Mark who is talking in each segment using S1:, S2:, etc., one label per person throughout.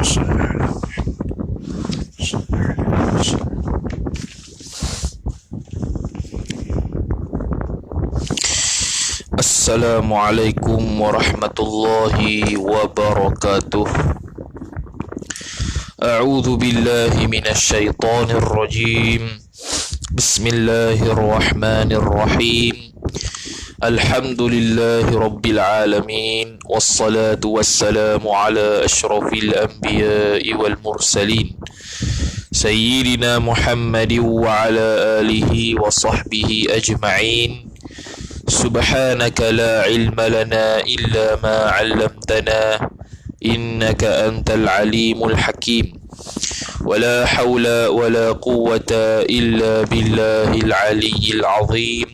S1: Assalamualaikum warahmatullahi wabarakatuh. A'udzu billahi minasyaitonir rajim. Bismillahirrahmanirrahim. Alhamdulillahi rabbil alamin. Wassalatu wassalamu ala asyrafil anbiya'i wal mursalin, Sayyidina Muhammadin wa ala alihi wa sahbihi ajma'in. Subhanaka la ilma lana illa ma 'allamtana innaka antal alimul hakim. Wala hawla wala quwwata illa billahil aliyyil azim.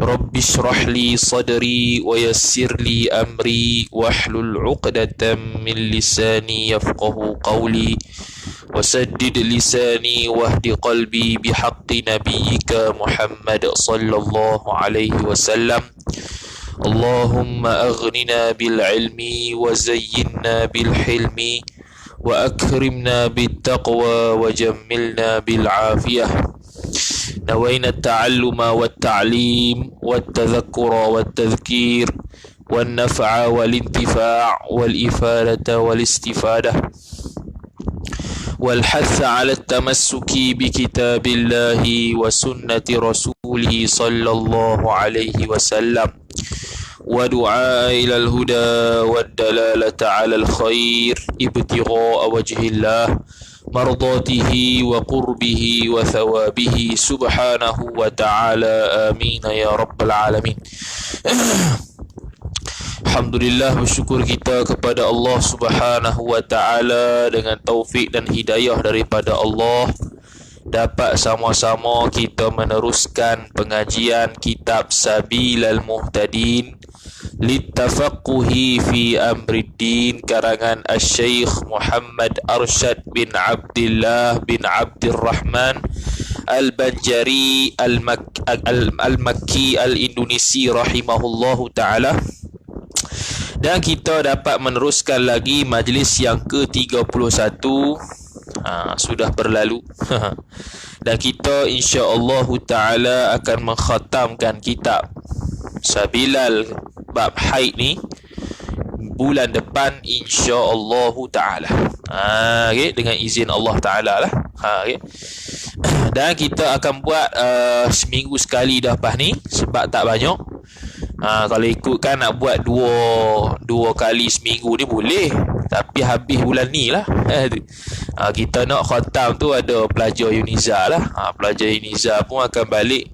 S1: Rabbi shrah li sadri wa yassir li amri wahlul 'uqdatam min lisani yafqahu qawli وسدد لساني واهد قلبي بحق نبيك محمد صلى الله عليه وسلم. اللهم أغننا بالعلم وزينا بالحلم وأكرمنا بالتقوى وجملنا بالعافية. نوينا التعلم والتعليم والتذكر والتذكير والنفع والانتفاع والإفادة والاستفادة والحث على التمسك بكتاب الله وسنة رسوله صلى الله عليه وسلم ودعاء إلى الهدى والدلالة على الخير ابتغاء وجه الله مرضاته وقربه وثوابه سبحانه وتعالى آمين يا رب العالمين. Alhamdulillah, bersyukur kita kepada Allah Subhanahu wa ta'ala dengan taufik dan hidayah daripada Allah, dapat sama-sama kita meneruskan pengajian kitab Sabilal Muhtadin Littafaqquhi fi Amriddin karangan Asy-Syaikh Muhammad Arsyad bin Abdullah bin Abdurrahman Al-Banjari Al-Makki Al-Indonesi rahimahullahu ta'ala. Dan kita dapat meneruskan lagi majlis yang ke-31. Sudah berlalu. Dan kita insya-Allah ta'ala akan mengkhatamkan kitab Sabilal bab haid ni bulan depan insya-Allah ta'ala. Okay? Dengan izin Allah ta'ala lah. Okay? Dan kita akan buat seminggu sekali dah lepas ni, sebab tak banyak. Kalau ikutkan nak buat dua kali seminggu ni boleh, tapi habis bulan ni lah. Kita nak khatam tu ada pelajar Uniza lah. Pelajar Uniza pun akan balik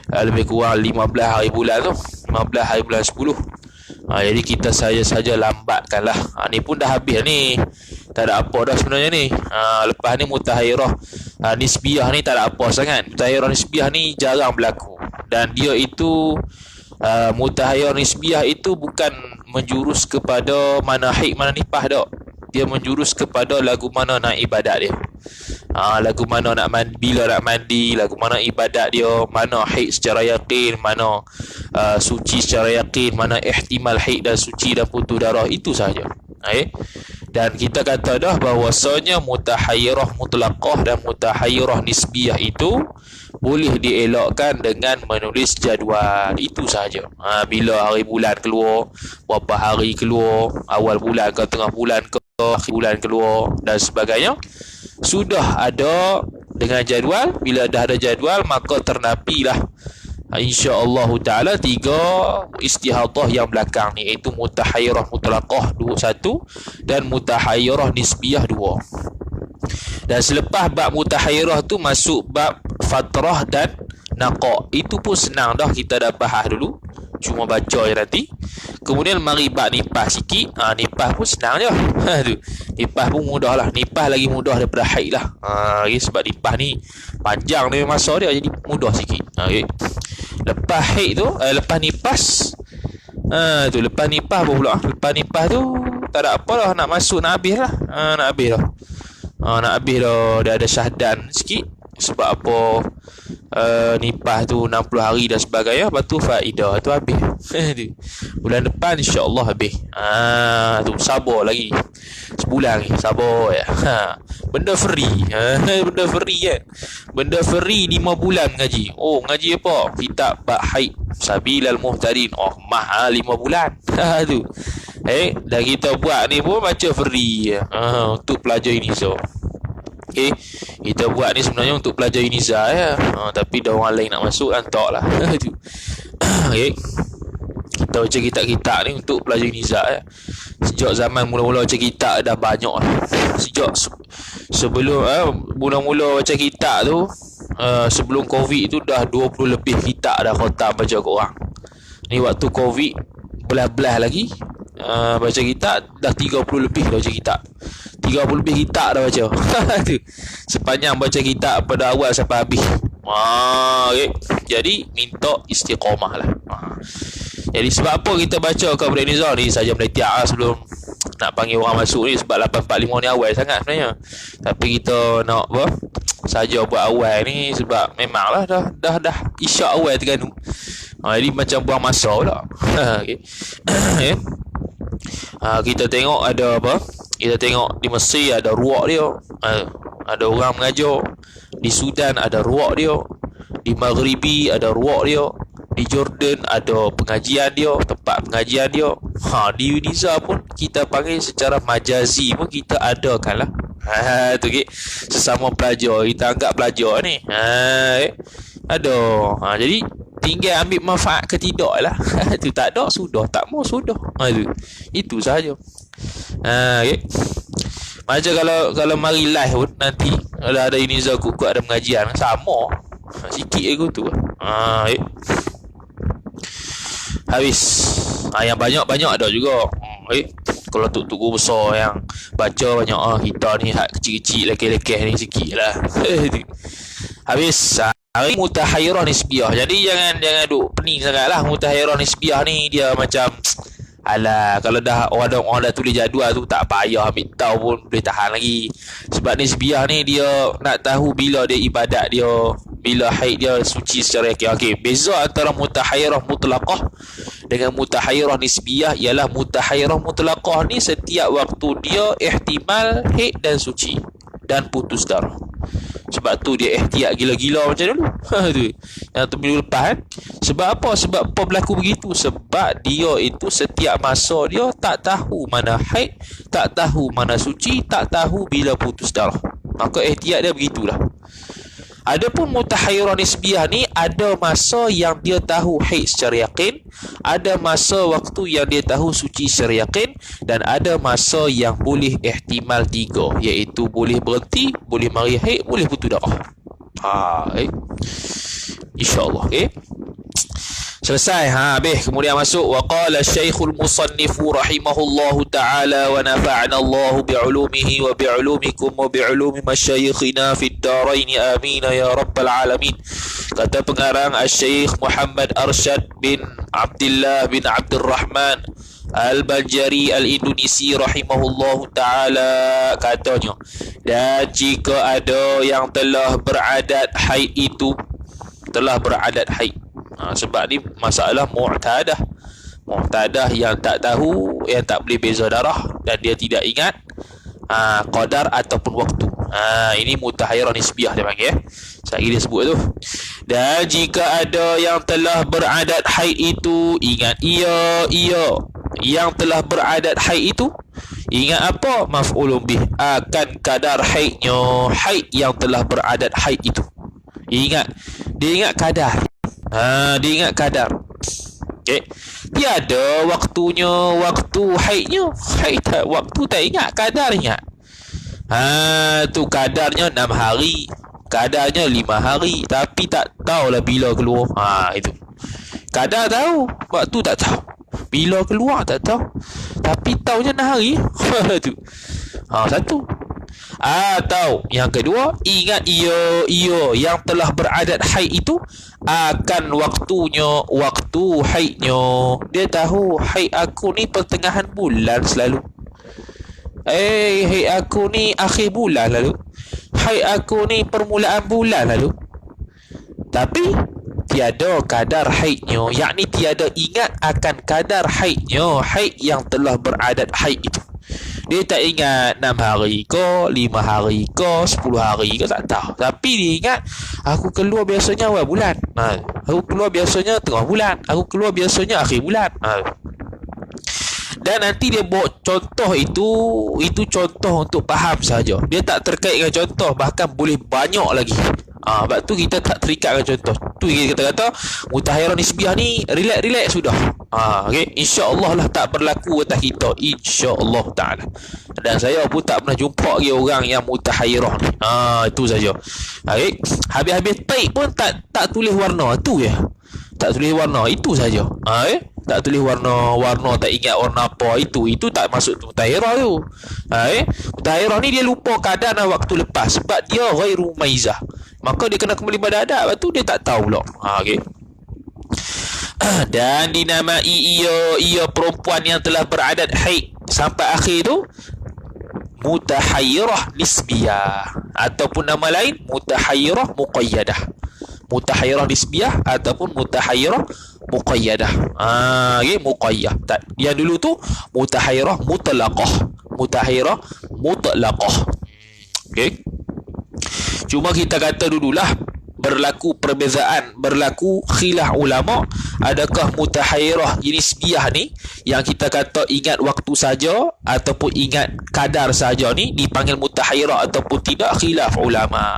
S1: lebih kurang 15 hari bulan tu, 15 hari bulan 10. Jadi kita saja lambatkan lah. Ni pun dah habis ni, tak ada apa dah sebenarnya ni. Lepas ni mutahairah nisbiyah ni tak ada apa sangat. Mutahairah nisbiyah ni jarang berlaku. Dan dia itu mutahayyir nisbiyah itu bukan menjurus kepada mana haid mana nifas tak. Dia menjurus kepada lagu mana nak ibadat dia. Lagu mana nak mandi, bila nak mandi, lagu mana ibadat dia, mana haid secara yakin, mana suci secara yakin, mana ihtimal haid dan suci dan putus darah, itu sahaja. Dan kita kata dah bahawasanya mutahayyirah mutlaqah dan mutahayyirah nisbiyah itu boleh dielakkan dengan menulis jadual. Itu sahaja. Bila hari bulan keluar, berapa hari keluar, awal bulan ke tengah bulan ke akhir bulan keluar dan sebagainya, sudah ada dengan jadual. Bila dah ada jadual, maka ternapilah insya-Allah ta'ala 3 istihadah yang belakang ni, iaitu mutahayyirah mutlaqah 1 dan mutahayyirah nisbiyah 2. Dan selepas bab mutahayyirah tu masuk bab fatrah dan naqa'. Itu pun senang dah, kita dah bahas dulu, cuma baca je nanti. Kemudian mari bab nifas sikit. Nifas pun senang je. Nifas pun mudah lah. Nifas lagi mudah daripada haid lah. Sebab nifas ni panjang dia masa dia, jadi mudah sikit. Lepas haid tu, lepas nifas, lepas nifas apa pula? Lepas nifas tu tak ada apa lah, nak masuk, nak habis lah. Nak habis dah. Nak habis dah, dah ada syahdan sikit. Sebab apa? Nifas tu 60 hari dan sebagainya. Lepas tu faedah tu habis. Bulan depan insya-Allah habis. Tu sabar lagi. Sebulan ni, sabar ya. Benda free. Benda free kan. Benda free 5 bulan ngaji. Oh, ngaji apa? Kitab bab haid Sabilal Muhtadin. Oh, mahal 5 bulan. Tu. Dan kita buat ni pun baca free untuk pelajar Iniza. Kita buat ni sebenarnya untuk pelajar Iniza ya. Tapi dah orang lain nak masuk tak lah. Tu. Kita baca kitab-kitab ni untuk pelajar Iniza ya. Sejak zaman mula-mula baca kitab dah banyak lah. Sejak sebelum mula-mula baca kitab tu, sebelum Covid tu dah 20 lebih kitab dah khatam baca korang. Ni waktu Covid belah-belah lagi, baca kitab dah 30 lebih dah baca kitab. 30 lebih kitab dah baca. Tu. Sepanjang baca kitab pada awal sampai habis. Jadi minta istiqamah lah. Jadi sebab apa kita baca ke Budak Nizar ni saja meletiak lah sebelum nak panggil orang masuk ni, sebab 845 ni awal sangat sebenarnya. Tapi kita nak apa? Saja buat awal ni sebab memanglah dah isyak awal Terengganu. Jadi macam buang masa pula. Kita tengok ada apa? Kita tengok di Mesir ada ruak dia. Ada orang mengajar. Di Sudan ada ruak dia. Di Maghribi ada ruak dia. Di Jordan ada pengajian dia, tempat pengajian dia. Di Uniza pun kita panggil secara majazi pun kita adakan lah. Tu sesama pelajar, kita anggap pelajar ni. Jadi tinggal ambil manfaat ke tidak lah. Tu tak ada sudah, tak mau sudah. Itu sahaja. Macam kalau mari live pun nanti ada Uniza kuat ada pengajian sama. Sikit aku tu. Habis. Yang banyak-banyak ada juga. Kalau untuk guru besar yang baca banyak, kita ni hak kecil-kecil lekeh-lekeh ni sikit lah. Habis. Hari mutahayyirah nisbiyah. Jadi jangan duk pening sangat lah. Mutahayyirah nisbiyah ni dia macam kalau dah orang dah tulis jadual tu tak payah ambil tahu pun boleh tahan lagi. Sebab nisbiyah ni dia nak tahu bila dia ibadat dia, bila haid dia suci secara yakin. Beza antara mutahayyirah mutlaqah dengan mutahayyirah nisbiyah ialah mutahayyirah mutlaqah ni setiap waktu dia ihtimal haid dan suci dan putus darah. Sebab tu dia ihtiyat gila-gila macam dulu. Tu. Yang tu minggu lepas kan. Sebab apa? Sebab apa berlaku begitu? Sebab dia itu setiap masa dia tak tahu mana haid, tak tahu mana suci, tak tahu bila putus darah. Maka ihtiyat dia begitulah. Adapun mutahayyirah nisbiyah ni ada masa yang dia tahu haid secara yakin, ada masa waktu yang dia tahu suci secara yakin, dan ada masa yang boleh ihtimal 3, iaitu boleh berhenti, boleh mari haid, boleh putus darah. InsyaAllah. Selesai. Habis. Kemudian masuk wa qala Syekhul Musannif rahimahullahu taala wa nafa'ana Allah bi'ulumihi wa bi'ulumikum wa bi'ulumi masyayikhina fid darain amin ya rabbal alamin. Kata pengarang Syekh Muhammad Arsyad bin Abdullah bin Abdul Rahman Al-Banjari Al-Indonesi rahimahullahu taala, katanya, dan jika ada yang telah beradat haid itu telah beradat haid. Sebab ni masalah mu'tadah yang tak tahu, yang tak boleh beza darah dan dia tidak ingat qadar ataupun waktu. Ini mutahayyirah nisbiyah dia panggil. Sekali dia sebut tu. Dan jika ada yang telah beradat haid itu, ingat yang telah beradat haid itu, ingat apa? Maf'ulun bih, akan kadar haidnya, haid yang telah beradat haid itu. Dia ingat kadar. Dia ingat kadar. Tiada waktunya, waktu haidnya. Waktu tak ingat, kadar ingat. Tu kadarnya 6 hari, kadarnya 5 hari, tapi tak tahulah bila keluar. Itu. Kadar tahu, waktu tak tahu. Bila keluar tak tahu, tapi tahunya 6 hari. Tu. Satu. Atau yang kedua, ingat yang telah beradat haid itu akan waktunya, waktu haidnya. Dia tahu haid aku ni pertengahan bulan selalu. Haid aku ni akhir bulan lalu. Haid aku ni permulaan bulan lalu. Tapi tiada kadar haidnya, yakni tiada ingat akan kadar haidnya, haid yang telah beradat haid itu. Dia tak ingat 6 hari ke, 5 hari ke, 10 hari ke, tak tahu. Tapi dia ingat aku keluar biasanya awal bulan. Aku keluar biasanya tengah bulan. Aku keluar biasanya akhir bulan. Dan nanti dia bawa contoh itu contoh untuk faham saja. Dia tak terkait dengan contoh, bahkan boleh banyak lagi. Sebab tu kita tak terikat dengan contoh. Tu kita kata mutahairah nisbiyah ni relax sudah. Okey, insya-Allah lah tak berlaku atas kita, insya-Allah taala. Dan saya pun tak pernah jumpa lagi orang yang mutahairah ni. Itu saja. Okey, habis-habis taik pun tak tulis warna tu ya. Tak tulis warna, itu saja. Tak tulis warna tak ingat warna apa, itu tak masuk tu mutahairah tu. Mutahairah ni dia lupa keadaan dan waktu lepas sebab dia ghairu maizah. Maka dia kena kembali pada adab. Lepas tu dia tak tahu pula. Okey. Dan dinamai ia perempuan yang telah beradat haid sampai akhir tu mutahayyirah nisbiyah, ataupun nama lain mutahayyirah muqayyadah. Mutahayyirah nisbiyah ataupun mutahayyirah muqayyadah. Okey, muqayyah. Yang dulu tu mutahayyirah mutlaqah. Mutahayyirah mutlaqah. Okey. Cuma kita kata dululah berlaku perbezaan, berlaku khilaf ulama, adakah mutahayyirah nisbiyah ni yang kita kata ingat waktu saja ataupun ingat kadar saja ni dipanggil mutahayyirah ataupun tidak, khilaf ulama.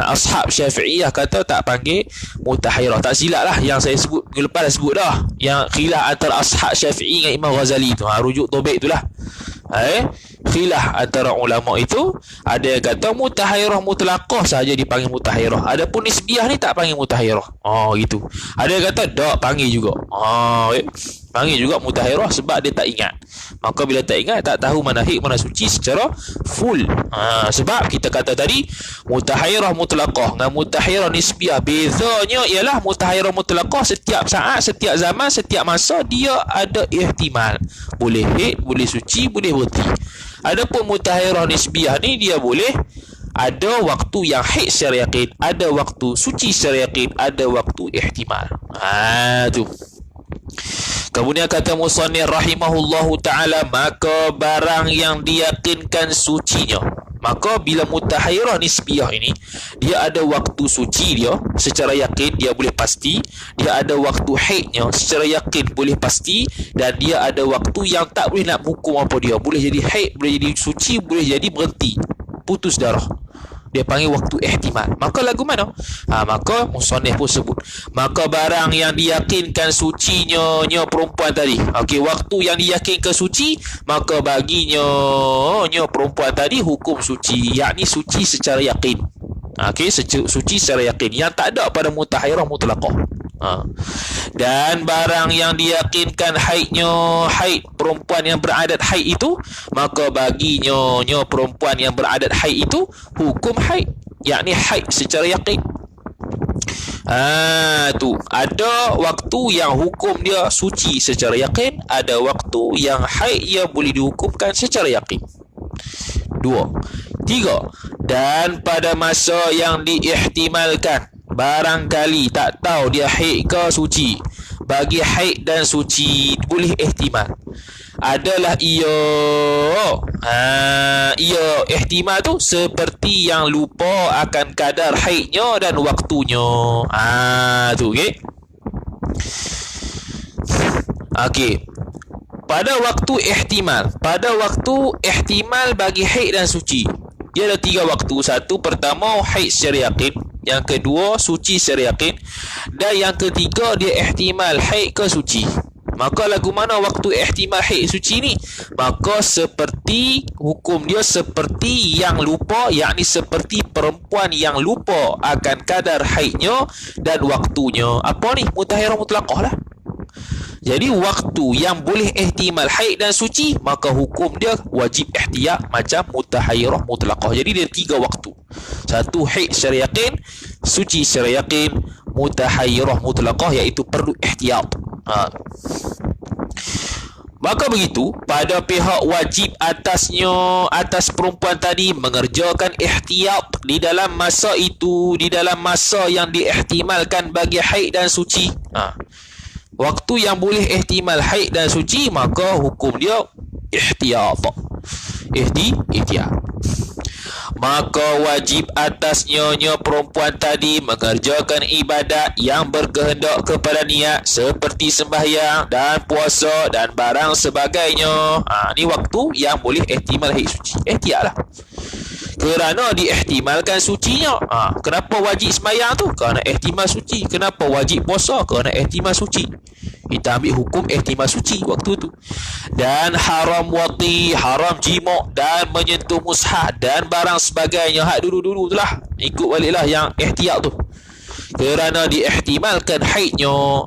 S1: Ashab Syafi'iyah kata tak panggil mutahayyirah. Tak silap lah yang saya sebut minggu lepas dah sebut dah, yang khilaf antara Ashab Syafi'i dengan Imam Ghazali tu, rujuk tobek tu lah. Khilaf antara ulama itu, ada yang kata mutahayyirah mutlaqah saja dipanggil mutahayyirah, adapun nisbiyah ni tak panggil mutahayyirah. Gitu. Ada yang kata tak panggil juga. Panggil juga mutahayyirah sebab dia tak ingat. Maka bila tak ingat, tak tahu mana haid mana suci secara full. Sebab kita kata tadi mutahayyirah mutlaqah dengan mutahayyirah nisbiyah, bezanya ialah mutahayyirah mutlaqah setiap saat, setiap zaman, setiap masa dia ada ihtimal, boleh haid, boleh suci, boleh berhenti. Adapun mutahayyirah nisbiyah ni dia boleh ada waktu yang haid secara yakin, ada waktu suci secara yakin, ada waktu ihtimal. Tu. Kemudian kata musannif rahimahullahu ta'ala, maka barang yang diyakinkan sucinya, maka bila mutahayyirah nisbiyah ini, dia ada waktu suci dia secara yakin, dia boleh pasti, dia ada waktu haidnya secara yakin boleh pasti, dan dia ada waktu yang tak boleh nak hukum apa dia, boleh jadi haid, boleh jadi suci, boleh jadi berhenti, putus darah. Dia panggil waktu ihtimal. Maka lagu mana? Maka musannif pun sebut, maka barang yang diyakinkan sucinya perempuan tadi. Okey, waktu yang diyakinkan suci, maka baginya perempuan tadi hukum suci, yakni suci secara yakin. Okey, suci secara yakin yang tak ada pada mutahayyirah mutlaqah. Dan barang yang diyakinkan haid perempuan yang beradat haid itu, maka baginya perempuan yang beradat haid itu hukum haid, yakni haid secara yakin. Tu ada waktu yang hukum dia suci secara yakin, ada waktu yang haid ia boleh dihukumkan secara yakin. 2. 3. Dan pada masa yang diihtimalkan, barangkali tak tahu dia haid ke suci. Bagi haid dan suci boleh ihtimal, adalah ia ihtimal tu seperti yang lupa akan kadar haidnya dan waktunya. Tu okey. Pada waktu ihtimal bagi haid dan suci, dia ada 3 waktu. Satu, pertama haid secara yakin, yang kedua suci secara yakin, dan yang ketiga dia ihtimal haid ke suci. Maka lagu mana waktu ihtimal haid suci ni? Maka seperti hukum dia seperti yang lupa, yakni seperti perempuan yang lupa akan kadar haidnya dan waktunya. Apa ni? Mutahayyirah mutlaqah lah. Jadi waktu yang boleh ihtimal haid dan suci, maka hukum dia wajib ihtiyat macam mutahayyirah mutlaqah. Jadi dia 3 waktu. Satu, haid secara yakin, suci secara yakin, mutahayyirah mutlaqah, iaitu perlu ihtiyat. Maka begitu, pada pihak wajib atas perempuan tadi mengerjakan ihtiyat di dalam masa itu, di dalam masa yang diihtimalkan bagi haid dan suci. Waktu yang boleh ihtimal haid dan suci, maka hukum dia ihtiyat. Ihtiyat. Maka wajib atas nyonya perempuan tadi mengerjakan ibadat yang berkehendak kepada niat seperti sembahyang dan puasa dan barang sebagainya. Ni waktu yang boleh ihtimal haid suci. Ihtiyatlah. Kerana diihtimalkan sucinya. Kenapa wajib sembahyang tu? Kerana ihtimal suci. Kenapa wajib puasa? Kerana ihtimal suci. Kita ambil hukum ihtimal suci waktu tu. Dan haram wati, haram jima' dan menyentuh mushaf dan barang sebagainya. Hak dulu-dulu tu lah. Ikut baliklah yang ihtiyat tu. Kerana diihtimalkan haidnya.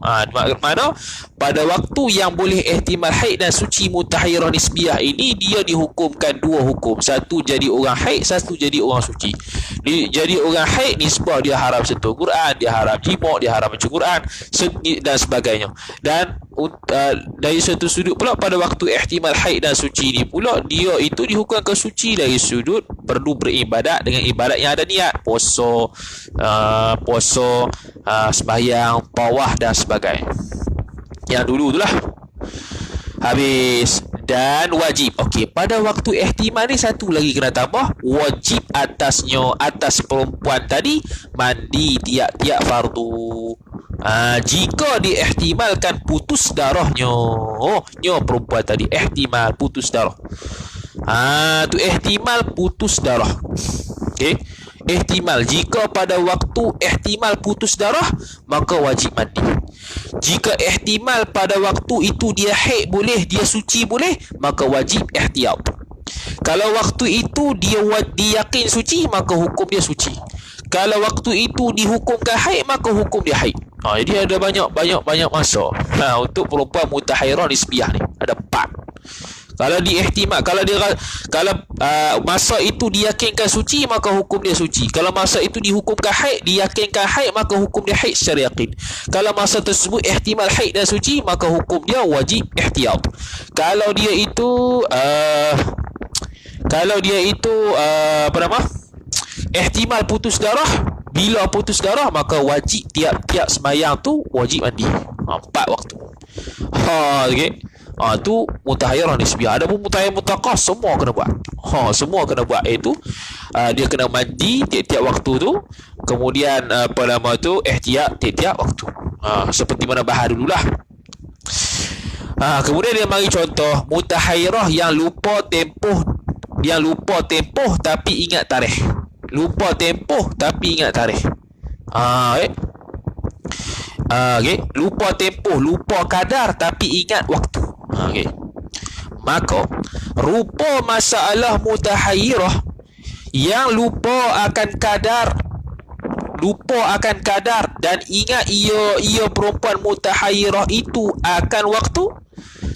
S1: Mana pada waktu yang boleh ihtimal haid dan suci mutahhirah nisbiyah ini, dia dihukumkan dua hukum. Satu jadi orang haid, satu jadi orang suci. Jadi orang haid, nisbah dia haram sentuh Quran, dia haram jima', dia haram baca Quran dan sebagainya. Dan dari satu sudut pula, pada waktu ihtimal haid dan suci ni pula, dia itu dihukumkan suci dari sudut perlu beribadat dengan ibadat yang ada niat. Puasa, sembahyang, tawaf dan sebagainya. Yang dulu itulah. Habis. Dan wajib. Okey, pada waktu ihtimal ni satu lagi kena tambah. Wajib atas perempuan tadi mandi tiap-tiap fardu. Jika diihtimalkan putus darahnya. Nyo perempuan tadi ihtimal putus darah. Tu ihtimal putus darah. Okey. Ihtimal, jika pada waktu ihtimal putus darah, maka wajib mandi. Jika ihtimal pada waktu itu dia haid boleh, dia suci boleh, maka wajib ihtiyat. Kalau waktu itu dia yakin suci, maka hukum dia suci. Kalau waktu itu dihukumkan haid, maka hukum dia haid. Jadi ada banyak masa untuk perempuan mutahhirah nisbiyah ni. Ada 4. Kalau diihtimal, kalau masa itu diyakinkan suci, maka hukum dia suci. Kalau masa itu dihukumkan haid, diyakinkan haid, maka hukum dia haid secara yakin. Kalau masa tersebut ihtimal haid dan suci, maka hukum dia wajib ihtiyat. Kalau dia itu ihtimal putus darah, bila putus darah, maka wajib tiap-tiap sembahyang tu wajib mandi. 4 waktu. Okey. Tu mutahhirah nisbiyah. Ada pun mutahhir mutlaqah, semua kena buat. Semua kena buat. Itu dia kena mandi tiap-tiap waktu tu. Kemudian ihtiyat tiap-tiap waktu. Seperti mana bahas dululah. Kemudian dia mari contoh mutahhirah yang lupa tempoh tapi ingat tarikh. Lupa tempoh tapi ingat tarikh. Lupa tempoh, lupa kadar tapi ingat waktu. Maka rupa masalah mutahhirah yang lupa akan kadar dan ingat ia perempuan mutahhirah itu akan waktu,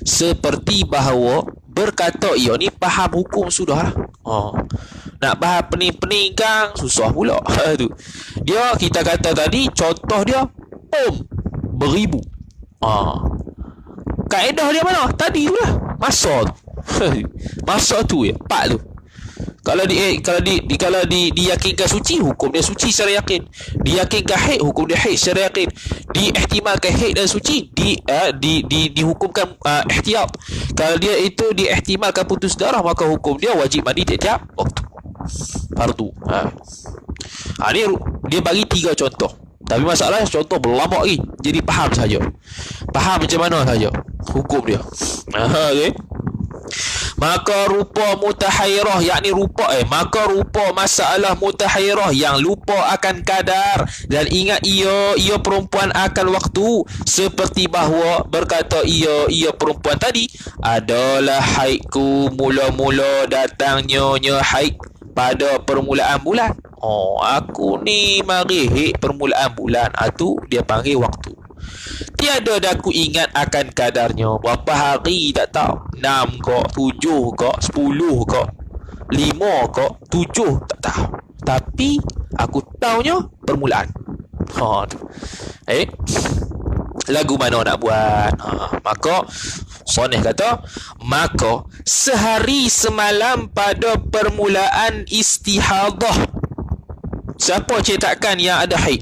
S1: seperti bahawa berkata ia ni faham hukum sudah lah. Nak bahas pening-pening kan susah pula. Tu dia, kita kata tadi contoh dia beribu. Kaedah dia mana? Tadi tu lah. Masa tu. Masa tu ya. 4 tu. Kalau diyakinkan suci, hukum dia suci secara yakin. Diyakinkan haid, hukum dia haid secara yakin. Diihtimalkan haid dan suci, dihukumkan ihtiyat. Kalau dia itu diihtimalkan putus darah, maka hukum dia wajib mandi tiap waktu. Fardu. Ni dia bagi 3 contoh. Tapi masalahnya contoh berlama lagi. Jadi faham saja. Faham macam mana saja hukum dia. Okay. Maka rupa mutahhirah, maka rupa masalah mutahhirah yang lupa akan kadar dan ingat ia perempuan akan waktu, seperti bahawa berkata ia perempuan tadi, adalah haidku mula-mula datangnya haid pada permulaan bulan. Aku ni mari haid permulaan bulan. Tu dia panggil waktu. Tiada daku ingat akan kadarnya. Berapa hari tak tahu. 6 ke, 7 ke, 10 ke, 5 ke, 7 tak tahu. Tapi aku tahunya permulaan. Lagu mana nak buat? Maka Soneh kata, maka sehari semalam pada permulaan istihadah. Siapa cetakan yang ada haid?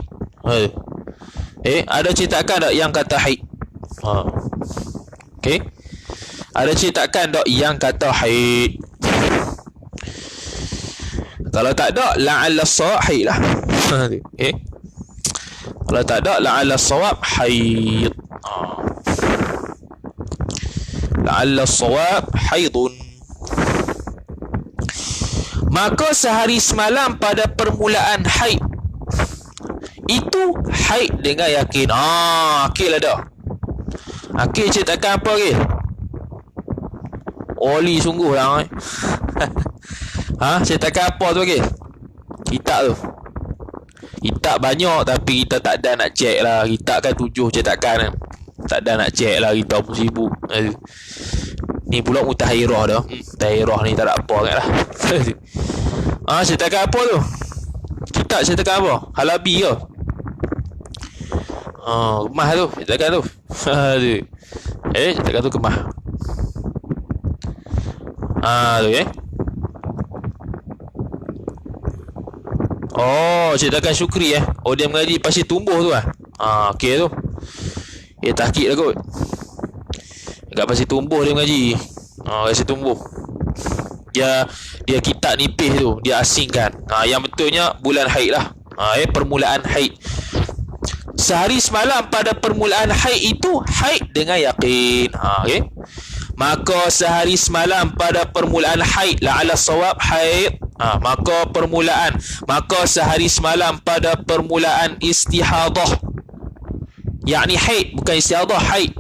S1: Ada cetakan tak yang kata haid? Okey. Ada cetakan tak yang kata haid? Kalau tak ada, la'alla as-sawab haid lah. Okay. Kalau tak ada, la'alla as-sawab haid. La'alla as-sawab haidun. Maka sehari semalam pada permulaan haid itu haid dengan yakin. Akil ada. Akil ceritakan apa Akil? Oli sungguh lah. Ceritakan apa tu Akil? Kitab tu. Kitab banyak tapi kita tak ada nak check lah. Kitab kan 7 cetakan. Tak ada nak check lah, kita pun sibuk. Ni pula mutahirah dah. Mutahirah ni tak ada apa kan lah. Ceritakan apa tu? Kitab ceritakan apa? Halabi ke? Kemah tu. Ceritakan tu. Ceritakan tu kemah. Tu ceritakan Syukri dia mengaji pasir tumbuh tu okey tu. Tahqiq lah kot. Dekat pasir tumbuh dia mengaji. Pasir tumbuh. Dia kitab nipis tu, dia asingkan. Yang betulnya bulan haid lah. Permulaan haid. Sehari semalam pada permulaan haid itu haid dengan yakin. Okay. Maka sehari semalam pada permulaan haid, la'alla sawab haid. Maka sehari semalam pada permulaan istihadah, yakni haid, bukan istihadah, haid,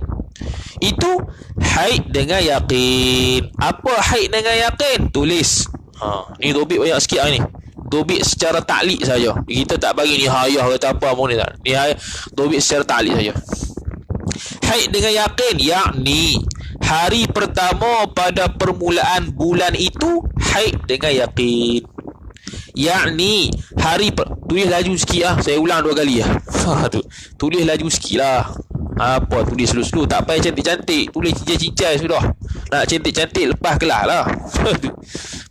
S1: itu haid dengan yakin. Apa haid dengan yakin? Tulis. Ni dobit banyak sikit ni. Dobit secara ta'liq saja. Kita tak bagi nihayah kata apa pun ni tak. Nihayah dobit secara ta'liq saja. Haid dengan yakin, yakni hari pertama pada permulaan bulan itu haid dengan yakin. Yakni tulis laju sikit saya ulang 2 kali tulis laju sikit lah. Tulis slow-slow, tak payah cantik-cantik, tulis cincai-cincai sudah. Nak cantik-cantik lepas kelas lah.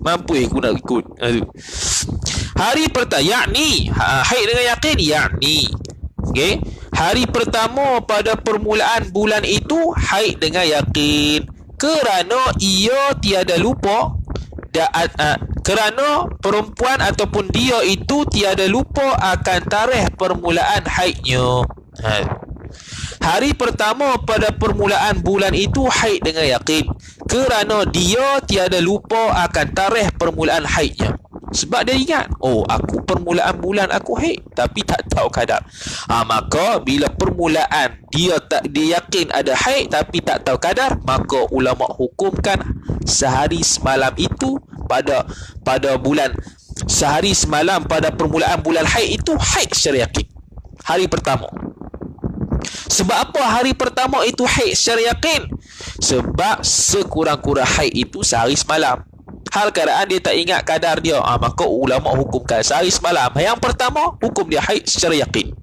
S1: Mampu aku nak ikut. Hari pertama, yakni haid dengan yakin, yakni okay? Hari pertama pada permulaan bulan itu haid dengan yakin, kerana ia tiada lupa kerana perempuan ataupun dia itu tiada lupa akan tarikh permulaan haidnya. Hari pertama pada permulaan bulan itu haid dengan yakin, kerana dia tiada lupa akan tarikh permulaan haidnya. Sebab dia ingat, aku permulaan bulan aku haid tapi tak tahu kadar. Maka bila permulaan dia yakin ada haid tapi tak tahu kadar, maka ulama hukumkan sehari semalam itu pada bulan, sehari semalam pada permulaan bulan haid itu haid secara yakin. Hari pertama. Sebab apa hari pertama itu haid secara yakin? Sebab sekurang-kurang haid itu sehari semalam. Hal keadaan dia tak ingat kadar dia, maka ulama hukumkan sehari semalam. Yang pertama hukum dia haid secara yakin.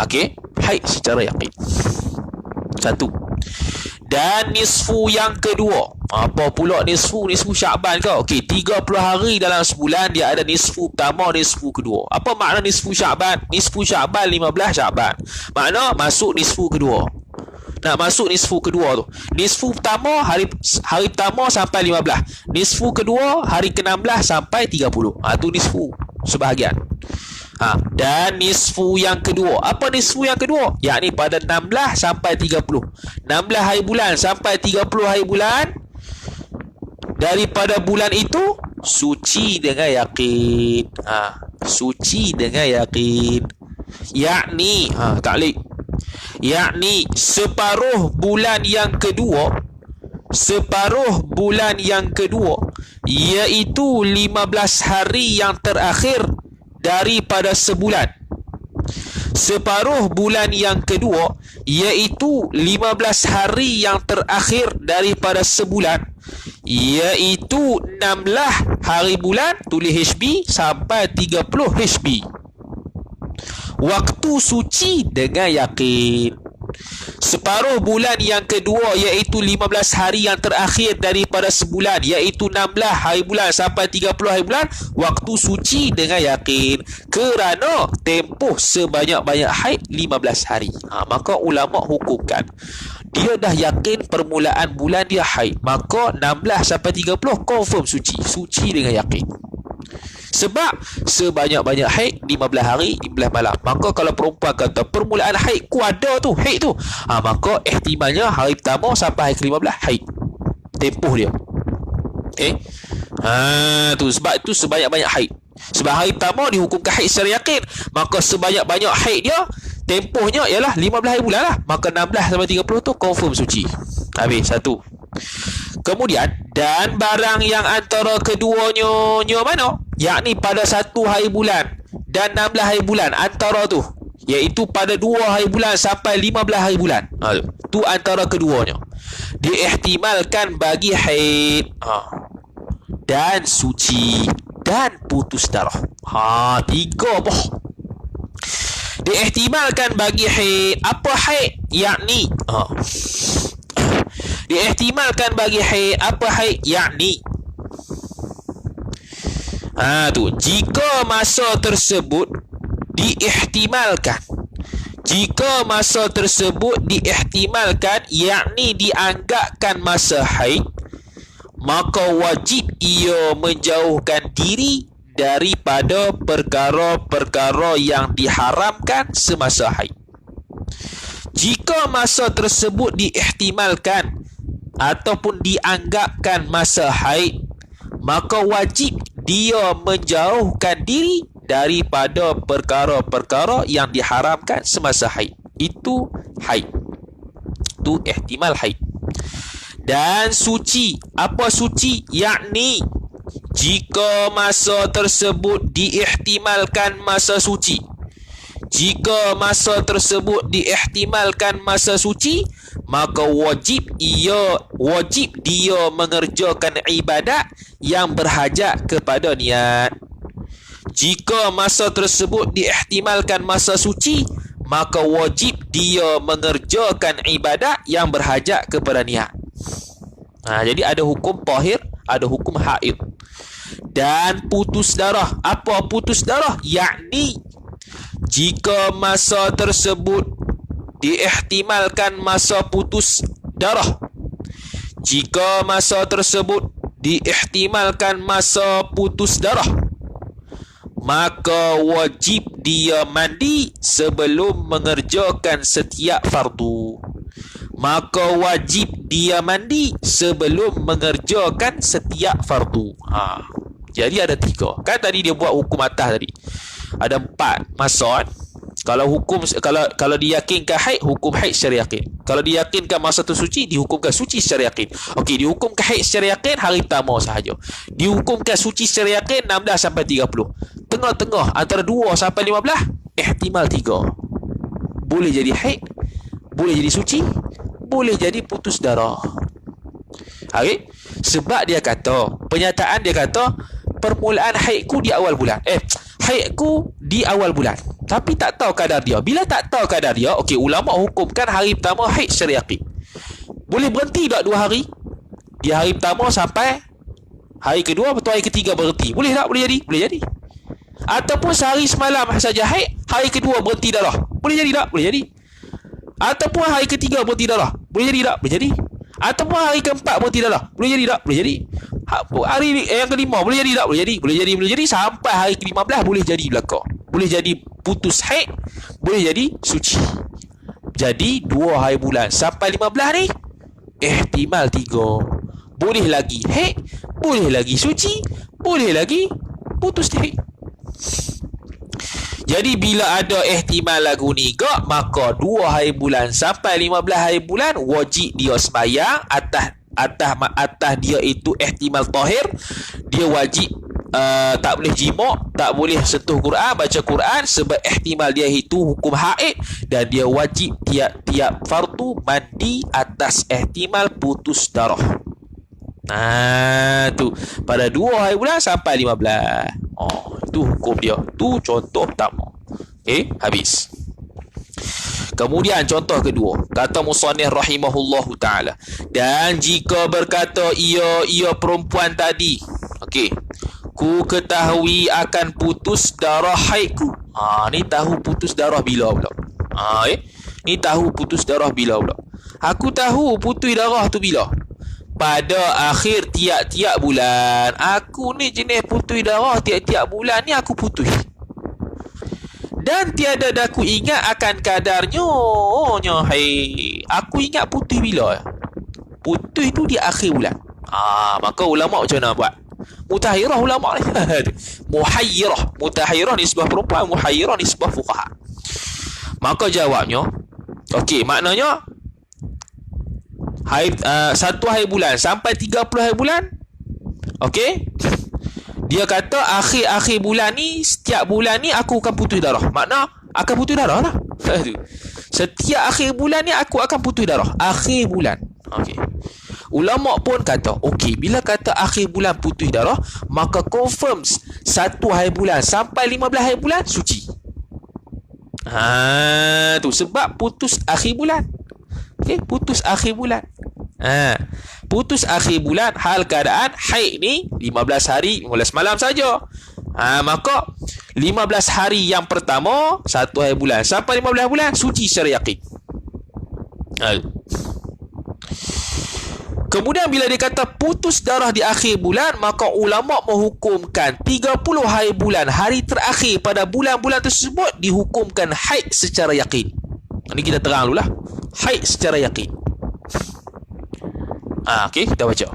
S1: Okey, haid secara yakin. Satu. Dan nisfu yang kedua. Apa pula nisfu? Nisfu Sya'ban ke? Okey, 30 hari dalam sebulan dia ada nisfu pertama, nisfu kedua. Apa makna nisfu Sya'ban? Nisfu Sya'ban 15 Sya'ban. Makna masuk nisfu kedua. Nak masuk nisfu kedua tu. Nisfu pertama hari pertama sampai 15. Nisfu kedua hari ke-16 sampai 30. Tu nisfu sebahagian. Dan nisfu yang kedua. Apa nisfu yang kedua? Yakni pada 16 sampai 30. 16 hari bulan sampai 30 hari bulan. Daripada bulan itu suci dengan yakin. Suci dengan yakin. Yakni ta'liq. Yakni separuh bulan yang kedua, iaitu 15 hari yang terakhir daripada sebulan. Separuh bulan yang kedua, iaitu 15 hari yang terakhir daripada sebulan, iaitu 16 hari bulan, tulis HB sampai 30 HB. Waktu suci dengan yakin. Separuh bulan yang kedua, iaitu 15 hari yang terakhir daripada sebulan, iaitu 16 hari bulan sampai 30 hari bulan, waktu suci dengan yakin, kerana tempoh sebanyak-banyak haid 15 hari. Maka ulama hukumkan dia dah yakin permulaan bulan dia haid, maka 16 sampai 30 confirm suci dengan yakin. Sebab sebanyak-banyak haid 15 hari 15 malam. Maka kalau perempuan kata permulaan haid ku ada tu, haid tu, maka ihtimalnya hari pertama sampai hari ke-15 haid tempoh dia. Tu sebab itu sebanyak-banyak haid. Sebab hari pertama dihukumkan haid secara yakin, maka sebanyak-banyak haid dia tempohnya ialah 15 hari bulan lah. Maka 16 sampai 30 tu confirm suci. Habis satu. Kemudian, dan barang yang antara keduanya mana? Yakni pada 1 hari bulan dan 16 hari bulan, antara tu, iaitu pada 2 hari bulan sampai 15 hari bulan. Tu antara keduanya. Diihtimalkan bagi haid, dan suci dan putus darah. 3 boh. Diihtimalkan bagi haid. Apa haid? Yakni diihtimalkan bagi haid. Apa haid? Yakni tu, jika masa tersebut diihtimalkan, jika masa tersebut diihtimalkan, yakni dianggapkan masa haid, maka wajib ia menjauhkan diri daripada perkara-perkara yang diharamkan semasa haid. Jika masa tersebut diihtimalkan ataupun dianggapkan masa haid, maka wajib dia menjauhkan diri daripada perkara-perkara yang diharamkan semasa haid. Itu haid. Itu ihtimal haid. Dan suci. Apa suci? Yakni jika masa tersebut diihtimalkan masa suci. Jika masa tersebut diihtimalkan masa suci, maka wajib dia mengerjakan ibadat yang berhajat kepada niat. Jika masa tersebut diihtimalkan masa suci, maka wajib dia mengerjakan ibadat yang berhajat kepada niat. Jadi ada hukum tahir, ada hukum haid. Dan putus darah. Apa putus darah? Yakni jika masa tersebut diihtimalkan masa putus darah. Jika masa tersebut diihtimalkan masa putus darah, maka wajib dia mandi sebelum mengerjakan setiap fardu. Maka wajib dia mandi sebelum mengerjakan setiap fardu. Jadi ada 3. Kan tadi dia buat hukum atas tadi. Ada 4 masa. Kalau diyakinkan haid, hukum haid secara yakin. Kalau diyakinkan masa tu suci, dihukumkan suci secara yakin. Okey, dihukumkan haid secara yakin hari pertama sahaja. Dihukumkan suci secara yakin 16 sampai 30. Tengah-tengah antara 2 sampai 15, ihtimal 3. Boleh jadi haid, boleh jadi suci, boleh jadi putus darah. Okey? Sebab dia kata, penyataan dia kata permulaan haidku di awal bulan. Haidku di awal bulan, tapi tak tahu kadar dia. Bila tak tahu kadar dia, okey, ulama hukumkan hari pertama haid secara yakin. Boleh berhenti tak 2 hari? Di hari pertama sampai hari kedua, betul hari ketiga berhenti. Boleh tak? Boleh jadi? Boleh jadi. Ataupun sehari semalam saja haid, hari kedua berhenti darah. Boleh jadi tak? Boleh jadi. Ataupun hari ketiga berhenti darah. Boleh jadi tak? Boleh jadi. Ataupun hari keempat berhenti darah. Boleh jadi tak? Boleh jadi. Hari yang kelima boleh jadi tak? Boleh jadi. Boleh jadi sampai hari ke-15 boleh jadi belaka. Boleh jadi putus haid, boleh jadi suci. Jadi 2 hari bulan sampai 15 ni ihtimal 3. Boleh lagi haid, boleh lagi suci, boleh lagi putus haid. Jadi bila ada ihtimal lagu ni gak, maka 2 hari bulan sampai 15 hari bulan wajib dia sembahyang atas dia itu ihtimal tahir. Dia wajib tak boleh jima', tak boleh sentuh Quran, baca Quran, sebab ihtimal dia itu hukum haid. Dan dia wajib tiap-tiap fardu mandi atas ihtimal putus darah. Tu pada 2 hari bulan sampai 15. Itu hukum dia. Tu contoh pertama. Habis. Kemudian contoh kedua, kata musannif rahimahullahu taala, dan jika berkata ia perempuan tadi, ku ketahui akan putus darah haidku. Ni tahu putus darah bila pula? Ni tahu putus darah bila pula? Aku tahu putus darah tu bila? pada akhir tiap-tiap bulan. Aku ni jenis putui darah tiap-tiap bulan ni aku putui. Dan tiada daku ingat akan kadarnya. Hai, aku ingat putui bila? Putui tu di akhir bulan. Maka ulama macam mana buat? Mutahirah ulama ni. Mutahirah nisbah perempuan, muhayyirah nisbah fuqaha. Maka jawabnya, okey, maknanya satu hari bulan sampai 30 hari bulan. Okey, dia kata akhir-akhir bulan ni, setiap bulan ni aku akan putus darah. Makna akan putus darah lah. Setiap akhir bulan ni aku akan putus darah. Akhir bulan. Okey, ulama pun kata, okey, bila kata akhir bulan putus darah, maka confirm satu hari bulan sampai 15 hari bulan suci. Tu sebab putus akhir bulan. Okey, putus akhir bulan. Putus akhir bulan hal keadaan haid ni 15 hari 15 malam saja. Maka 15 hari yang pertama satu hari bulan sampai 15 bulan suci secara yakin. Kemudian bila dia kata putus darah di akhir bulan, maka ulama menghukumkan 30 hari bulan, hari terakhir pada bulan-bulan tersebut dihukumkan haid secara yakin. Ini kita terang dululah. Haid secara yakin. Okey, kita baca.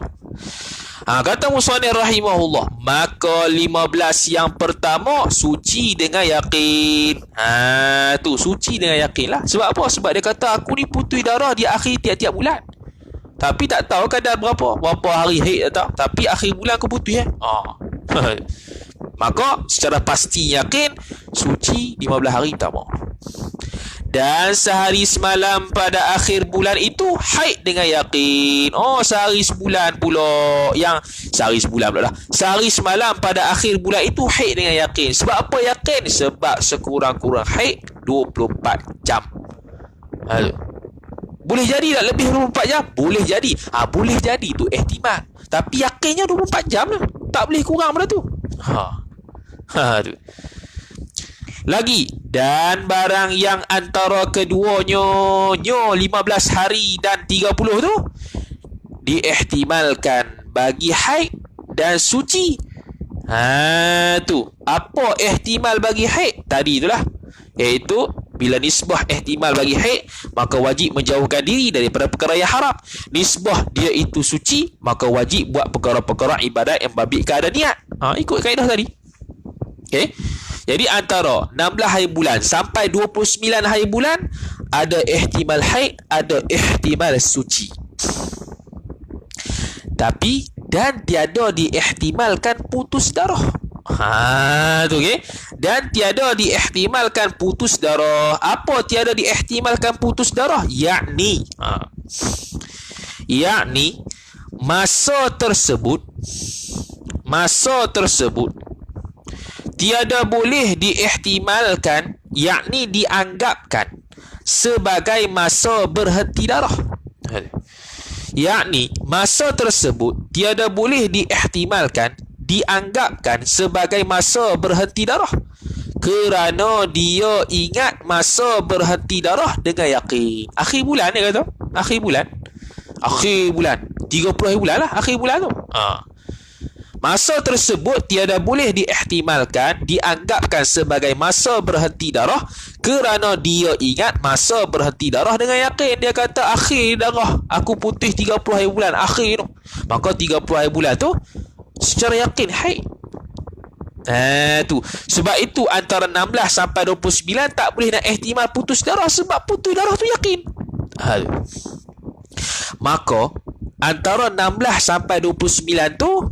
S1: Kata musannif rahimahullah, maka 15 yang pertama suci dengan yakin. Tu suci dengan yakin lah. Sebab apa? Sebab dia kata aku ni putui darah di akhir tiap-tiap bulan. Tapi tak tahu kadar berapa hari haid tak. Tapi akhir bulan aku putui Maka secara pasti yakin suci 15 hari pertama. Dan sehari semalam pada akhir bulan itu haid dengan yakin. Sehari sebulan pula. Sehari semalam pada akhir bulan itu haid dengan yakin. Sebab apa yakin? Sebab sekurang-kurang haid 24 jam. Boleh jadi tak lebih 24 jam? Boleh jadi. Boleh jadi tu ihtimal. Tapi yakinnya 24 jam lah. Tak boleh kurang pada tu. Tu. Lagi, dan barang yang antara keduanya 15 hari dan 30 tu diihtimalkan bagi haid dan suci. Tu. Apa ihtimal bagi haid? Tadi itulah. Iaitu bila nisbah ihtimal bagi haid, maka wajib menjauhkan diri daripada perkara yang haram. Nisbah dia itu suci, maka wajib buat perkara-perkara ibadat yang babitkan ada niat. Ikut kaedah tadi. Okey. Jadi antara 16 hari bulan sampai 29 hari bulan ada ihtimal haid, ada ihtimal suci. Tapi dan tiada diihtimalkan putus darah. Tu okey. Dan tiada diihtimalkan putus darah. Apa tiada diihtimalkan putus darah? Yakni masa tersebut tiada boleh diihtimalkan, yakni dianggapkan sebagai masa berhenti darah. Yakni masa tersebut tiada boleh diihtimalkan, dianggapkan sebagai masa berhenti darah, kerana dia ingat masa berhenti darah dengan yakin. Akhir bulan dia kata. Akhir bulan 30 hari bulan lah. Akhir bulan tu. Masa tersebut tiada boleh diihtimalkan, dianggapkan sebagai masa berhenti darah, kerana dia ingat masa berhenti darah dengan yakin. Dia kata akhir darah, aku putih 30 hari bulan akhir tu. Maka 30 hari bulan tu secara yakin haid. Tu. Sebab itu antara 16 sampai 29 tak boleh nak ihtimal putus darah, sebab putus darah tu yakin. Maka antara 16 sampai 29 tu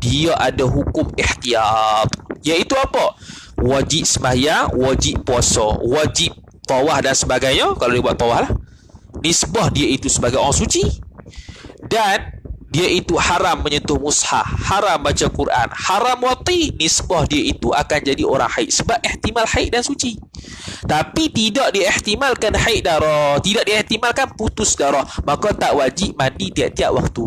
S1: dia ada hukum ihtiyat, iaitu apa? Wajib sembahyang, wajib puasa, wajib tawaf dan sebagainya. Kalau dia buat tawaf lah, nisbah dia itu sebagai orang suci. Dan dia itu haram menyentuh mushaf, haram baca Quran, haram wati. Nisbah dia itu akan jadi orang haid, sebab ihtimal haid dan suci. Tapi tidak diihtimalkan haid darah, tidak diihtimalkan putus darah, maka tak wajib mandi tiap-tiap waktu.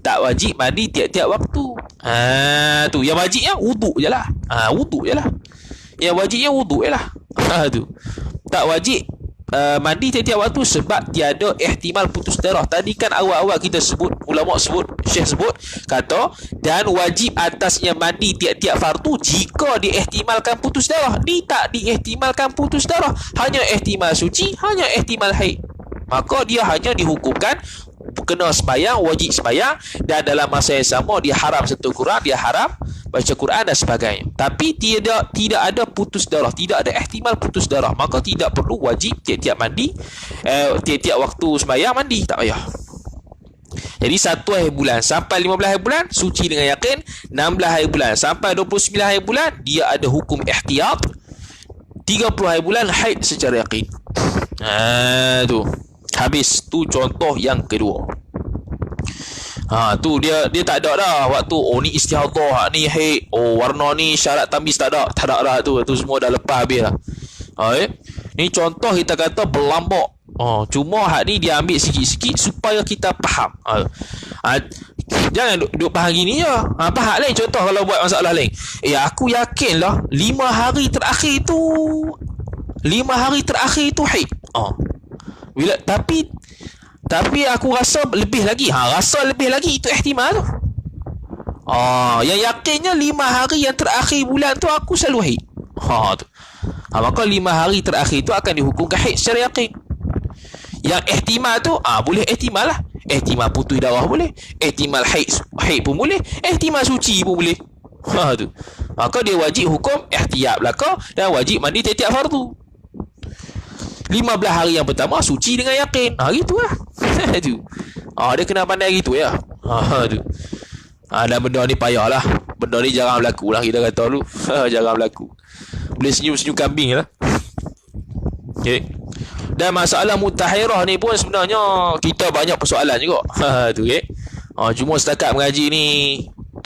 S1: Tak wajib mandi tiap-tiap waktu. Tu yang wajibnya wuduk je lah. Wuduk je lah. Yang wajibnya wuduk je lah. Tu tak wajib mandi tiap-tiap waktu sebab tiada ihtimal putus darah. Tadi kan awal-awal kita sebut, ulama sebut, syekh sebut, kata dan wajib atasnya mandi tiap-tiap fardu jika diihtimalkan putus darah. Ni tak diihtimalkan putus darah, hanya ihtimal suci, hanya ihtimal haid, maka dia hanya dihukumkan kena sembahyang, wajib sembahyang, dan dalam masa yang sama dia haram sentuh Quran, dia haram baca Quran dan sebagainya. Tapi tidak ada putus darah, tidak ada ihtimal putus darah, maka tidak perlu wajib tiap-tiap mandi, tiap-tiap waktu sembahyang mandi, tak payah. Jadi 1 hari bulan sampai 15 hari bulan suci dengan yakin, 16 hari bulan sampai 29 hari bulan dia ada hukum ihtiyat, 30 hari bulan haid secara yakin. Tu habis. Tu contoh yang kedua. Tu dia tak ada dah waktu ni istihadah, ni haid, warna ni syarat tamyiz, tak ada dah tu semua dah lepas habis dah. Ni contoh kita kata berlambak. Cuma hak ni dia ambil sikit-sikit supaya kita faham. Jangan duk faham gini je. Faham lain contoh kalau buat masalah lain. Aku yakin lah 5 hari terakhir tu haid. Bila tapi aku rasa lebih lagi. Rasa lebih lagi itu ihtimal tu. Yang yakinnya 5 hari yang terakhir bulan tu aku selalu haid. Tu. Maka 5 hari terakhir tu akan dihukumkan haid secara yakin. Yang ihtimal tu boleh ihtimal lah. Ihtimal putus darah boleh, ihtimal haid pun boleh, ihtimal suci pun boleh. Tu. Maka dia wajib hukum ihtiyat belaka dan wajib mandi tiap-tiap fardu. 15 hari yang pertama suci dengan yakin. Gitu lah. Tu. Dia kena pandai gitu ya. Tu. Dan benda ni payah lah. Benda ni jarang berlaku lah, kita kata dulu. Jarang berlaku. Boleh senyum-senyum kambing lah. Okay. Dan masalah mutahirah ni pun sebenarnya kita banyak persoalan juga. Tu okay. Cuma setakat mengaji ni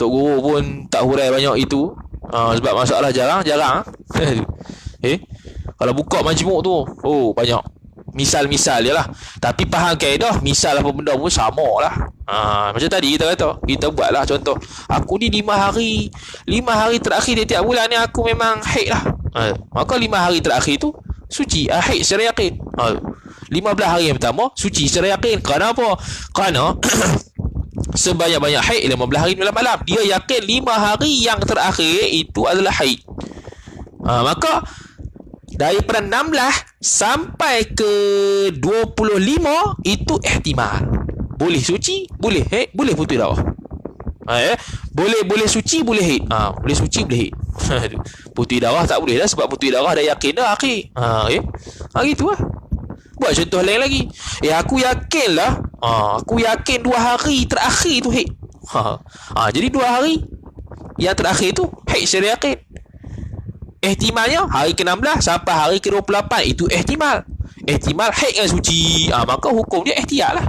S1: Tok Guru pun tak hurai banyak itu. Sebab masalah jarang. Okay. Kalau buka majmuk tu banyak misal-misal je lah. Tapi faham kaedah, misal apa benda pun sama lah. Macam tadi kita kata, kita buat lah contoh, aku ni 5 hari terakhir tiap bulan ni aku memang haid lah. Maka 5 hari terakhir tu suci, haid secara yakin. 15 hari yang pertama suci secara yakin. Kerana apa? Kerana sebanyak-banyak haid 15 hari malam. Dia yakin 5 hari yang terakhir itu adalah haid. Maka daripada 16 sampai ke 25 itu ihtimal. Boleh suci, boleh haid, boleh putus darah. Boleh suci, boleh haid. Boleh suci, boleh haid. Putus darah tak boleh dah sebab putus darah dah yakin dah akhir. Gitu lah. Buat contoh lain lagi. Aku yakin lah. Aku yakin 2 hari terakhir tu haid. Jadi 2 hari yang terakhir tu haid secara yakin. Ihtimalnya hari ke-16 sampai hari ke-28 itu ihtimal haid yang suci. Maka hukum dia ihtiyat lah.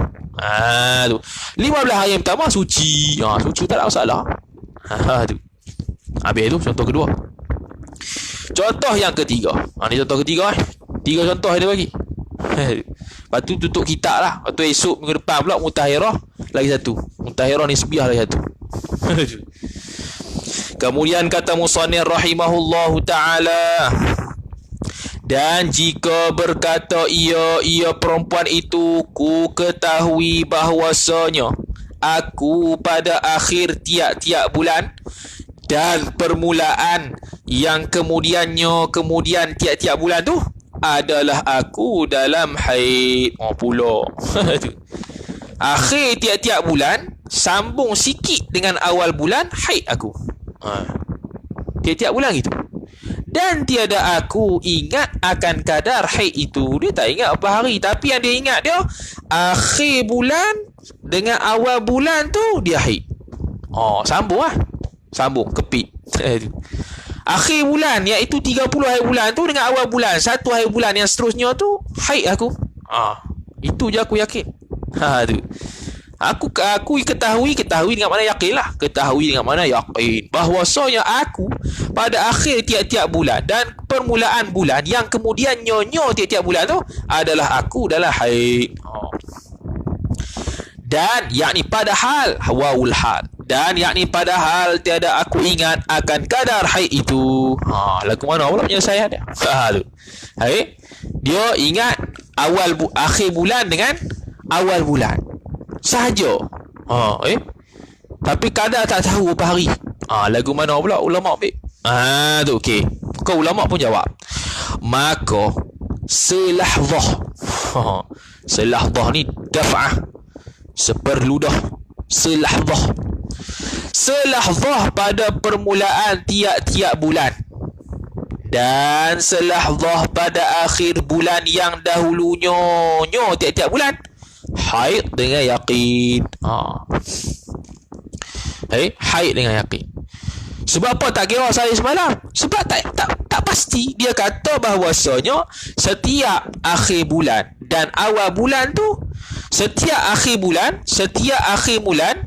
S1: Tu 15 hari yang pertama suci. Suci tak ada masalah. Tu. Habis tu contoh kedua. Contoh yang ketiga. Ni contoh ketiga 3 contoh dia bagi. Lepas tu tutup kitab lah. Lepas tu esok minggu depan pula mutahirah lagi satu. Mutahirah nisbiyah lagi satu. Kemudian kata musannif rahimahullahu ta'ala, dan jika berkata ia perempuan itu, ku ketahui bahwasanya aku pada akhir tiap-tiap bulan dan permulaan yang kemudian tiap-tiap bulan tu adalah aku dalam haid. Pula akhir tiap-tiap bulan sambung sikit dengan awal bulan haid aku. Tiap-tiap bulan gitu. Dan tiada aku ingat akan kadar haid itu. Dia tak ingat apa hari, tapi yang dia ingat dia akhir bulan dengan awal bulan tu dia haid. Sambung lah. Sambung kepit. Akhir bulan iaitu 30 hari bulan tu dengan awal bulan 1 hari bulan yang seterusnya tu haid aku. Itu je aku yakin. Tu. Aku ketahui dengan mana yakin lah. Ketahui dengan mana yakin bahwasanya aku pada akhir tiap-tiap bulan dan permulaan bulan yang kemudian nyonya tiap-tiap bulan tu adalah aku dalam haid. Dan yakni padahal wawul hal, dan yakni padahal tiada aku ingat akan kadar haid itu. Lagu mana pula penyelesaian dia? Tu. Dia ingat akhir bulan dengan awal bulan sahaja. Tapi kadar tak tahu berapa hari. Lagu mana pula ulama ambil? Tu okey. Kau ulama pun jawab. Maka selahzah. Selahzah ni daf'ah, seperludah. Selahzah. Selahzah pada permulaan tiap-tiap bulan, dan selahzah pada akhir bulan yang dahulunya tiap-tiap bulan. Haid dengan yakin. Haid dengan yakin. Sebab apa tak kira saya semalam? Sebab tak pasti. Dia kata bahawasanya setiap akhir bulan dan awal bulan tu, setiap akhir bulan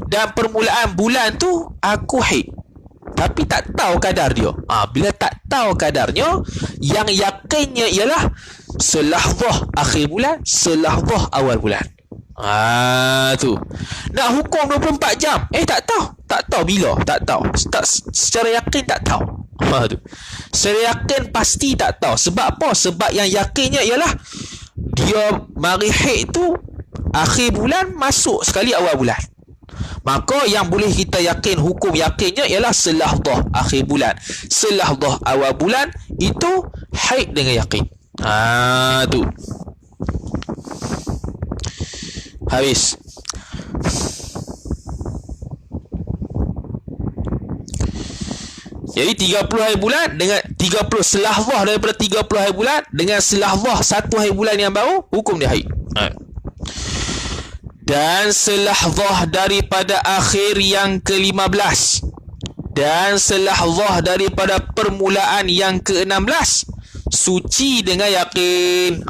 S1: dan permulaan bulan tu aku haid. Tapi tak tahu kadar dia. Bila tak tahu kadarnya, yang yakinnya ialah selahzah akhir bulan, selahzah awal bulan. Tu. Nak hukum 24 jam. Tak tahu bila, tak tahu. Secara yakin tak tahu. Tu. Secara yakin pasti tak tahu. Sebab apa? Sebab yang yakinnya ialah dia mari haid tu akhir bulan masuk sekali awal bulan. Maka yang boleh kita yakin, hukum yakinnya ialah selahzah akhir bulan, selahzah awal bulan, itu haid dengan yakin. Tu. Habis. Jadi 30 hari bulan dengan 30 selahzah daripada 30 hari bulan dengan selahzah 1 hari bulan yang baru, hukum dia haid. Dan selahzah daripada akhir yang ke-15 dan selahzah daripada permulaan yang ke-16, suci dengan yakin.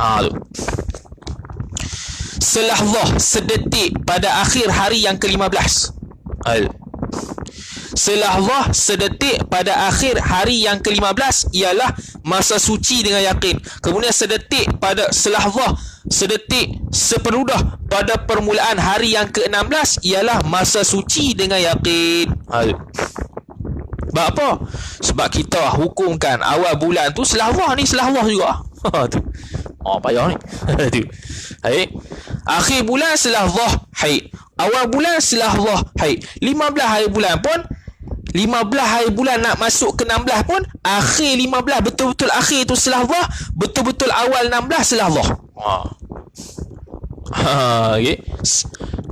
S1: Selahzah sedetik pada akhir hari yang ke-15. Selahzah sedetik pada akhir hari yang ke-15 ialah masa suci dengan yakin. Kemudian sedetik pada selahzah sedetik seperudah pada permulaan hari yang ke-16 ialah masa suci dengan yakin. Sebab apa? Sebab kita hukumkan awal bulan tu selahzah ni selahzah juga. Tu. Payah ni. Tu. Akhir bulan selahzah haid, awal bulan selahzah haid. 15 hari bulan pun, 15 hari bulan nak masuk ke 16 pun, akhir 15 betul-betul akhir tu selahzah, betul-betul awal 16 selahzah.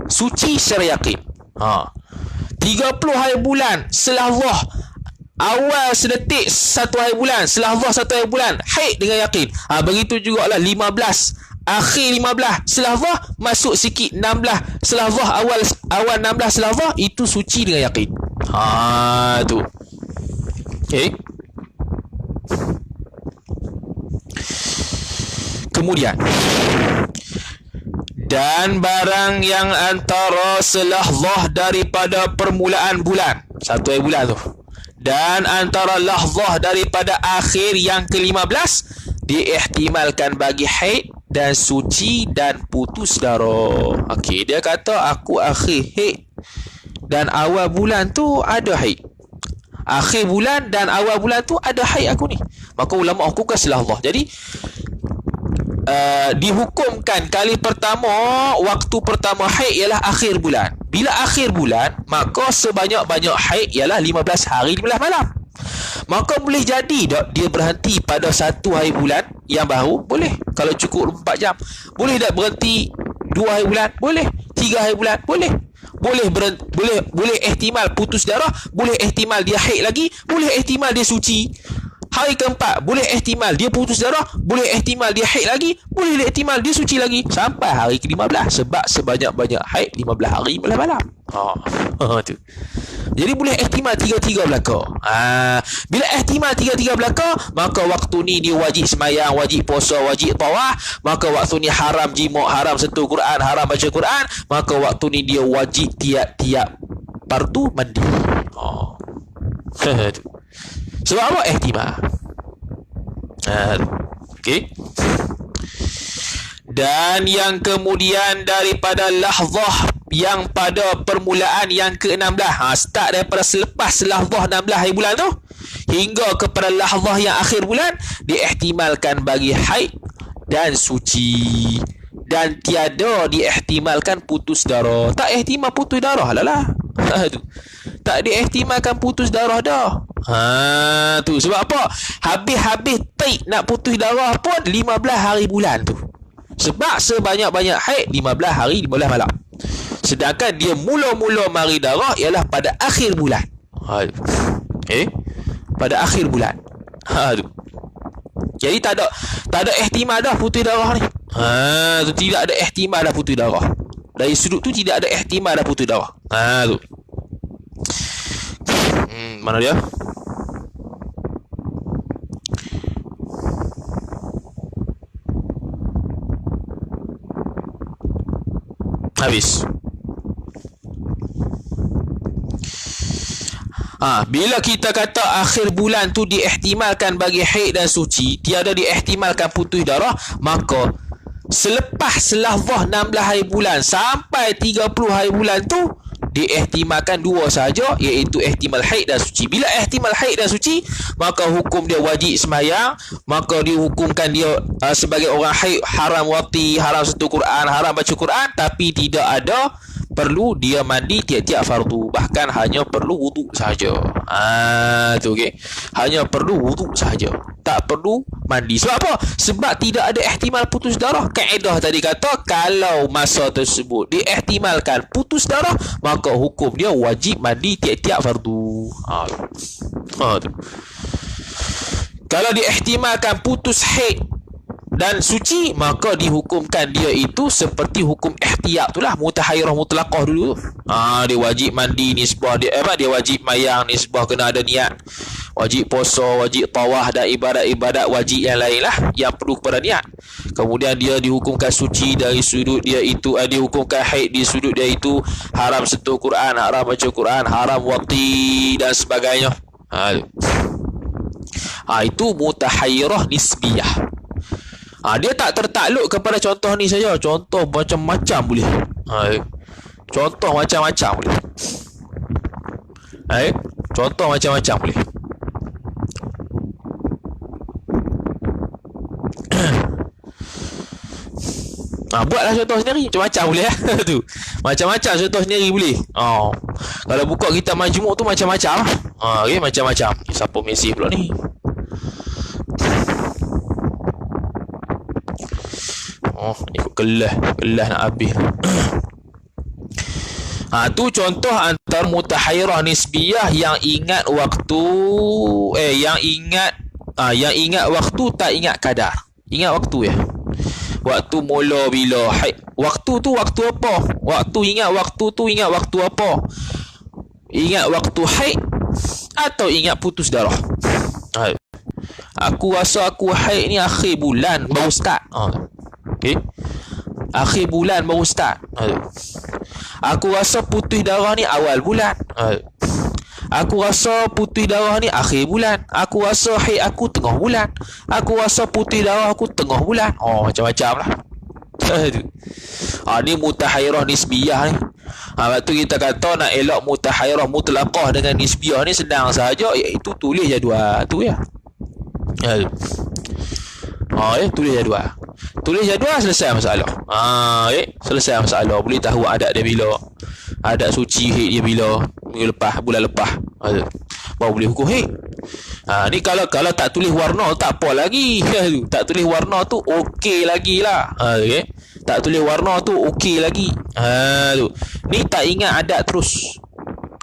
S1: Suci secara yakin. 30 hari bulan selahzah awal sedetik 1 hari bulan, selahzah 1 hari bulan, haid dengan yakin. Begitu jugalah 15 akhir 15 selahzah, masuk sikit 16 selahzah, awal 16 selahzah, itu suci dengan yakin. Tu. Okey. Kemudian, dan barang yang antara selahzah daripada permulaan bulan, 1 hari bulan tu, dan antara lahzah daripada akhir yang ke-15, diihtimalkan bagi haid dan suci dan putus darah. Okey, dia kata aku akhir haid dan awal bulan tu ada haid. Akhir bulan dan awal bulan tu ada haid aku ni. Maka ulama hukumkan selahzah. Jadi dihukumkan kali pertama, waktu pertama haid ialah akhir bulan. Bila akhir bulan, maka sebanyak-banyak haid ialah 15 hari 15 malam. Maka boleh jadi tak dia berhenti pada 1 hari bulan yang baru? Boleh. Kalau cukup 24 jam. Boleh tak berhenti 2 hari bulan? Boleh. 3 hari bulan? Boleh. Boleh ihtimal putus darah, boleh ihtimal dia haid lagi, boleh ihtimal dia suci. Hari keempat, boleh ihtimal dia putus darah, boleh ihtimal dia haid lagi, boleh ihtimal dia suci lagi, sampai hari ke-15. Sebab sebanyak-banyak haid 15 hari 15 malam. Tu. Jadi boleh ihtimal 3-3 belaka. Bila ihtimal 3-3 belaka, maka waktu ni dia wajib semayang, wajib puasa, wajib tawaf. Maka waktu ni haram jima', haram sentuh Quran, haram baca Quran. Maka waktu ni dia wajib tiap-tiap fardu mandi. Tu. Sebab apa? Ihtimal. Okey. Dan yang kemudian daripada lahzah yang pada permulaan yang ke-16, start daripada selepas lahzah 16 hari bulan tu hingga kepada lahzah yang akhir bulan, diihtimalkan bagi haid dan suci, dan tiada diihtimalkan putus darah. Tak ihtimal putus darah lah. Tu. Tak diihtimalkan putus darah dah. Tu sebab apa? Habis-habis taik nak putus darah pun 15 hari bulan tu. Sebab sebanyak-banyak haid 15 hari 15 malam. Sedangkan dia mula-mula mari darah ialah pada akhir bulan. Pada akhir bulan. Tu. Jadi tak ada ihtimal dah putus darah ni. Tu tidak ada ihtimal dah putus darah. Dari sudut tu tidak ada ihtimal dah putus darah. Tu. Mana dia? Habis. Bila kita kata akhir bulan tu diihtimalkan bagi haid dan suci, tiada diihtimalkan putus darah, maka selepas selafzah 16 hari bulan sampai 30 hari bulan tu diihtimalkan dua saja, iaitu ihtimal haid dan suci. Bila ihtimal haid dan suci, maka hukum dia wajib sembahyang, maka dihukumkan dia sebagai orang haid haram wati, haram sentuh Quran, haram baca Quran, tapi tidak ada perlu dia mandi tiap-tiap fardu, bahkan hanya perlu wuduk saja. Tu okey. Hanya perlu wuduk saja. Tak perlu mandi. Sebab apa? Sebab tidak ada ihtimal putus darah. Kaedah tadi kata kalau masa tersebut diihtimalkan putus darah, maka hukum dia wajib mandi tiap-tiap fardu. Tu. Kalau diihtimalkan putus haid dan suci, maka dihukumkan dia itu seperti hukum ihtiyat tu lah, mutahayyirah mutlaqah dulu. Dia wajib mandi nisbah dia dia wajib mayang nisbah kena ada niat. Wajib puasa, wajib tawaf dan ibadat-ibadat wajib yang lain lah yang perlu kepada niat. Kemudian dia dihukumkan suci dari sudut dia itu, dihukumkan haid di sudut dia itu, haram sentuh Quran, haram baca Quran, haram waqti dan sebagainya. Itu mutahayyirah nisbiyah. Dia tak tertakluk kepada contoh ni saja. Contoh macam-macam boleh. Contoh macam-macam boleh. Contoh macam-macam boleh. Buatlah contoh sendiri. Macam-macam boleh tu. Macam-macam contoh sendiri boleh. Kalau buka kitab majmuk tu macam-macam. Macam-macam. Siapa mesej pula ni? Ikut kelas nak habis. Tu contoh antara mutahayyirah nisbiyah yang ingat waktu yang ingat waktu, tak ingat kadar. Ingat waktu ya. Waktu mula bila haid. Waktu tu waktu apa? Ingat waktu tu ingat waktu apa? Ingat waktu haid atau ingat putus darah? Aku rasa aku haid ni akhir bulan baru start. Akhir bulan baru start. Aku rasa putih darah ni awal bulan. Aku rasa putih darah ni akhir bulan. Aku rasa haid aku tengah bulan. Aku rasa putih darah aku tengah bulan. Macam-macam lah. Ni mutahayyirah nisbiyah ni. Waktu kita kata nak elak mutahayyirah mutlaqah dengan nisbiyah ni senang saja, iaitu tulis jadual tu ya. Tulis jadual. Tulis jadual, selesai masalah. Selesai masalah. Boleh tahu adat dia bila, adat suci haid dia bila, minggu lepas, bulan lepas. Baru boleh hukum haid. Ni kalau tak tulis warna tak apa lagi. Tak tulis warna tu okey lagi lah. Tak tulis warna tu okey lagi. Tu. Ni tak ingat adat terus,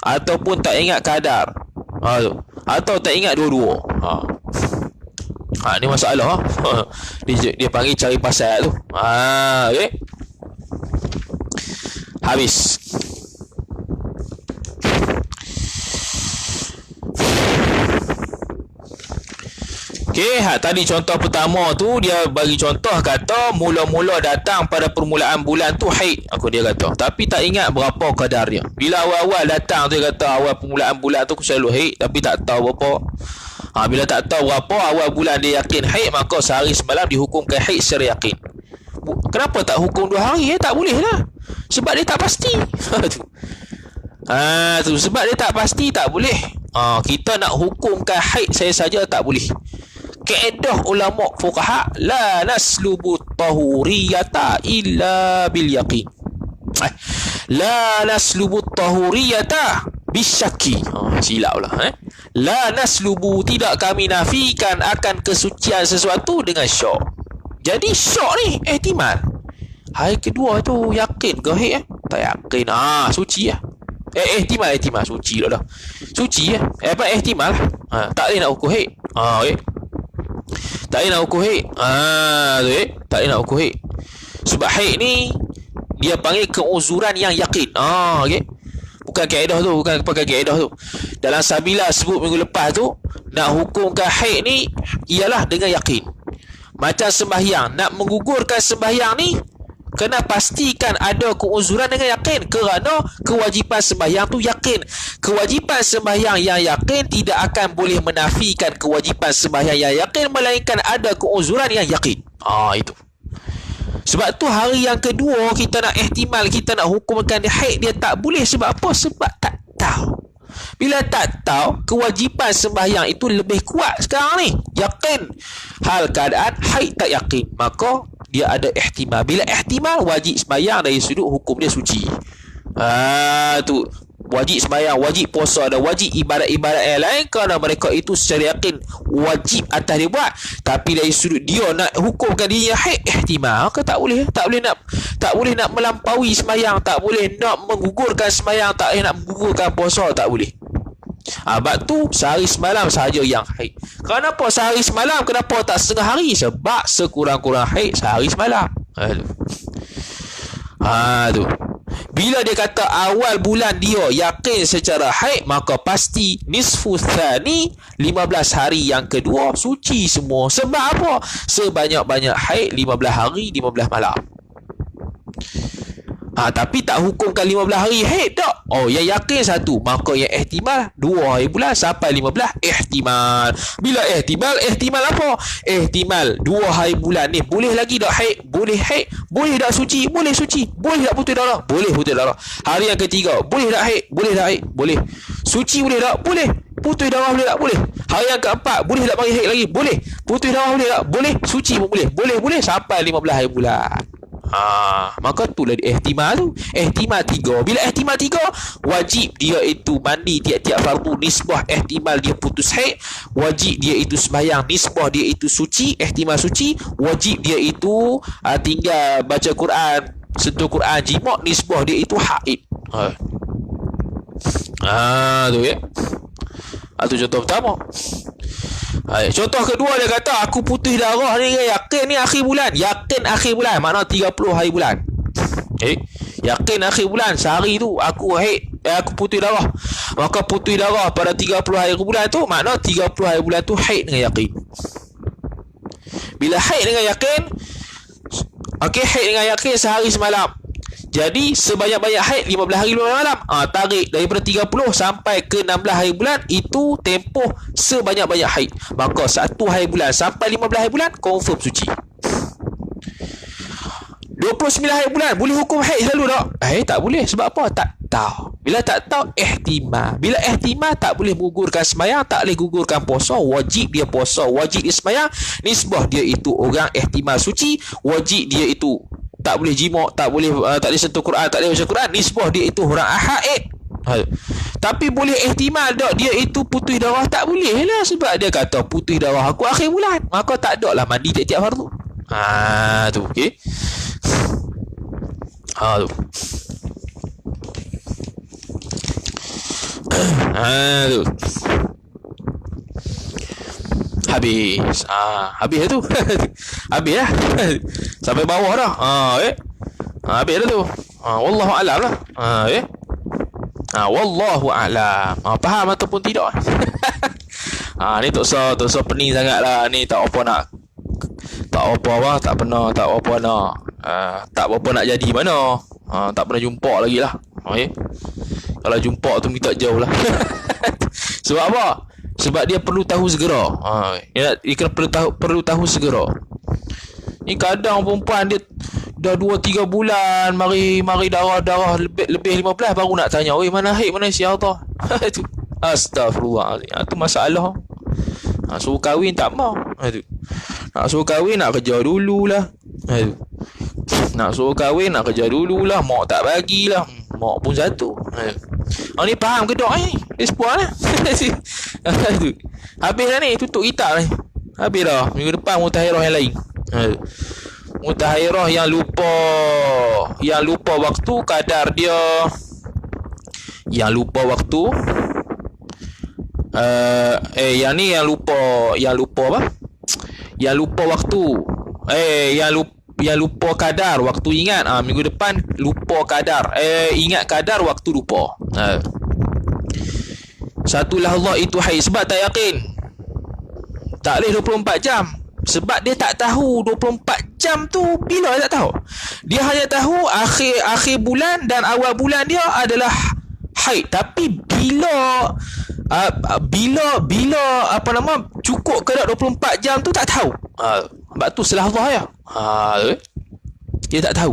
S1: ataupun tak ingat kadar. Atau tak ingat dua-dua. Ni masalah. Dia panggil cari pasal tu. Okay. Habis. Okey, tadi contoh pertama tu dia bagi contoh kata mula-mula datang pada permulaan bulan tu haid. Dia kata, tapi tak ingat berapa kadarnya. Bila awal-awal datang tu dia kata awal permulaan bulan tu aku selalu haid, tapi tak tahu berapa. Bila tak tahu berapa awal bulan dia yakin haid, maka sehari semalam dihukumkan haid secara yakin. Kenapa tak hukum 2 hari? Tak boleh lah. Sebab dia tak pasti. Sebab dia tak pasti, tak boleh. Kita nak hukumkan haid saya saja tak boleh. kaedah ulama fuqaha, la naslubu tahuriyata illa bil yaqin. La naslubu tahuriyata bisyaki. Silap pula. La naslubu, tidak kami nafikan akan kesucian sesuatu dengan syok. Jadi syok ni ihtimal. Hari kedua tu yakin ke haid tak yakin. Suci lah. Ihtimal suci dah. Suci apa ihtimal. Tak boleh nak ukur haid. Okey. Tak boleh nak ukur haid. Tak boleh nak ukur haid. Sebab haid ni dia panggil keuzuran yang yakin. Okey. Bukan kaedah tu, bukan pakai kaedah tu. Dalam Sabila sebut minggu lepas tu, nak hukumkan haid ni ialah dengan yakin. Macam sembahyang, nak menggugurkan sembahyang ni kena pastikan ada keuzuran dengan yakin, kerana kewajipan sembahyang tu yakin. Kewajipan sembahyang yang yakin tidak akan boleh menafikan kewajipan sembahyang yang yakin, melainkan ada keuzuran yang yakin. Itu. Sebab tu hari yang kedua kita nak ihtimal, kita nak hukumkan dia haid, dia tak boleh. Sebab apa? Sebab tak tahu. Bila tak tahu, kewajipan sembahyang itu lebih kuat sekarang ni. Yakin. Hal keadaan haid tak yakin, maka dia ada ihtimal. Bila ihtimal, wajib sembahyang dari sudut hukum dia suci. Tu wajib sembahyang, wajib puasa dan wajib ibadat-ibadat yang lain, kerana mereka itu secara yakin wajib atas dia buat. Tapi dari sudut dia nak hukumkan dia haid, ihtimal ke tak boleh. Tak boleh nak melampaui sembahyang, tak boleh nak menggugurkan sembahyang, tak boleh nak menggugurkan puasa, tak boleh. Sebab tu sehari semalam sahaja yang haid. Kenapa sehari semalam? Kenapa tak setengah hari? Sebab sekurang-kurang haid sehari semalam. Tu. Bila dia kata awal bulan dia yakin secara haid, maka pasti nisfu tsani, 15 hari yang kedua suci semua. Sebab apa? Sebanyak-banyak haid 15 hari 15 malam. Tapi tak hukumkan 15 hari haid tak. Yang yakin satu, maka yang ihtimal 2 hari bulan sampai 15 ihtimal. Bila ihtimal apa? Ihtimal 2 hari bulan ni boleh lagi tak haid? Boleh haid. Boleh tak suci? Boleh suci. Boleh tak putih darah? Boleh putih darah. Hari yang ketiga, boleh tak haid? Boleh tak haid? Boleh. Suci boleh tak? Boleh. Putih darah boleh tak? Boleh. Hari yang keempat, boleh tak bagi haid lagi? Boleh. Putih darah boleh tak? Boleh. Suci pun boleh. Boleh sampai 15 hari bulan. Maka itulah ihtimal tu. Ihtimal 3. Bila ihtimal 3, wajib dia itu mandi tiap-tiap fardu, nisbah ihtimal dia putus haid. Wajib dia itu sembahyang, nisbah dia itu suci, ihtimal suci. Wajib dia itu tinggal baca Quran, sentuh Quran, jimat, nisbah dia itu haid. Tu ya. Itu contoh pertama. Contoh kedua, dia kata aku putih darah ni yakin ni akhir bulan. Yakin akhir bulan, makna 30 hari bulan. Yakin akhir bulan, sehari tu aku haid, aku putih darah. Maka putih darah pada 30 hari bulan tu, makna 30 hari bulan tu haid dengan yakin. Bila haid dengan yakin, haid dengan yakin sehari semalam. Jadi sebanyak-banyak haid 15 hari 15 malam. Tarik daripada 30 sampai ke 16 hari bulan, itu tempoh sebanyak-banyak haid. Maka 1 hari bulan sampai 15 hari bulan confirm suci. 29 hari bulan boleh hukum haid selalu tak? Tak boleh. Sebab apa? Tak tahu. Bila tak tahu, ihtimal. Bila ihtimal, tak boleh gugurkan sembahyang, tak boleh gugurkan puasa. Wajib dia puasa, wajib dia sembahyang. Nisbah dia itu orang ihtimal suci. Wajib dia itu tak boleh jimat, tak boleh sentuh Quran, tak boleh baca Quran. Nisbah dia itu orang haid. Tapi boleh ihtimal tak dia itu putih darah? Tak boleh lah. Sebab dia kata putih darah aku akhir bulan, maka tak ada lah mandi tiap-tiap fardu. Tu okey. Tu. Tu. Habis. Habis dah tu. Habis lah. Sampai bawah dah. Habis dah tu. Wallahu a'lam lah. Wallahu a'lam. Faham ataupun tidak? Ni tak usah pening sangat lah. Ni tak apa nak. Tak pernah tak apa nak jadi mana. Tak pernah jumpa lagi lah. Kalau jumpa tu minta jauh lah. Sebab apa? Sebab dia perlu tahu segera. Dia kena perlu tahu segera. Ni kadang perempuan dia dah 2-3 bulan mari darah lebih 15 baru nak tanya, "Oi, mana haid, mana siapa?" Itu astagfirullahalazim. Itu masalah. Nak suruh kahwin tak mau. Nak suruh kahwin nak kerja dululah. Nak suruh kahwin nak kerja dululah, mak tak bagilah. Mak pun satu. Ni faham ke tak ni? Dia sepuan lah. Habis dah ni, tutup kitab ni. Habis dah. Minggu depan mutakhirah yang lain. Mutakhirah yang lupa waktu kadar dia. Yang lupa waktu. Yang ni yang lupa apa? Yang lupa waktu. Yang lupa kadar waktu ingat. Minggu depan lupa kadar. Ingat kadar waktu lupa. Satu lahzah itu haid sebab tak yakin. Tak boleh 24 jam. Sebab dia tak tahu 24 jam tu bila, dia tak tahu. Dia hanya tahu akhir bulan dan awal bulan dia adalah haid. Tapi bila cukup ke tak 24 jam tu tak tahu. Sebab tu selahzah ya. Dia tak tahu.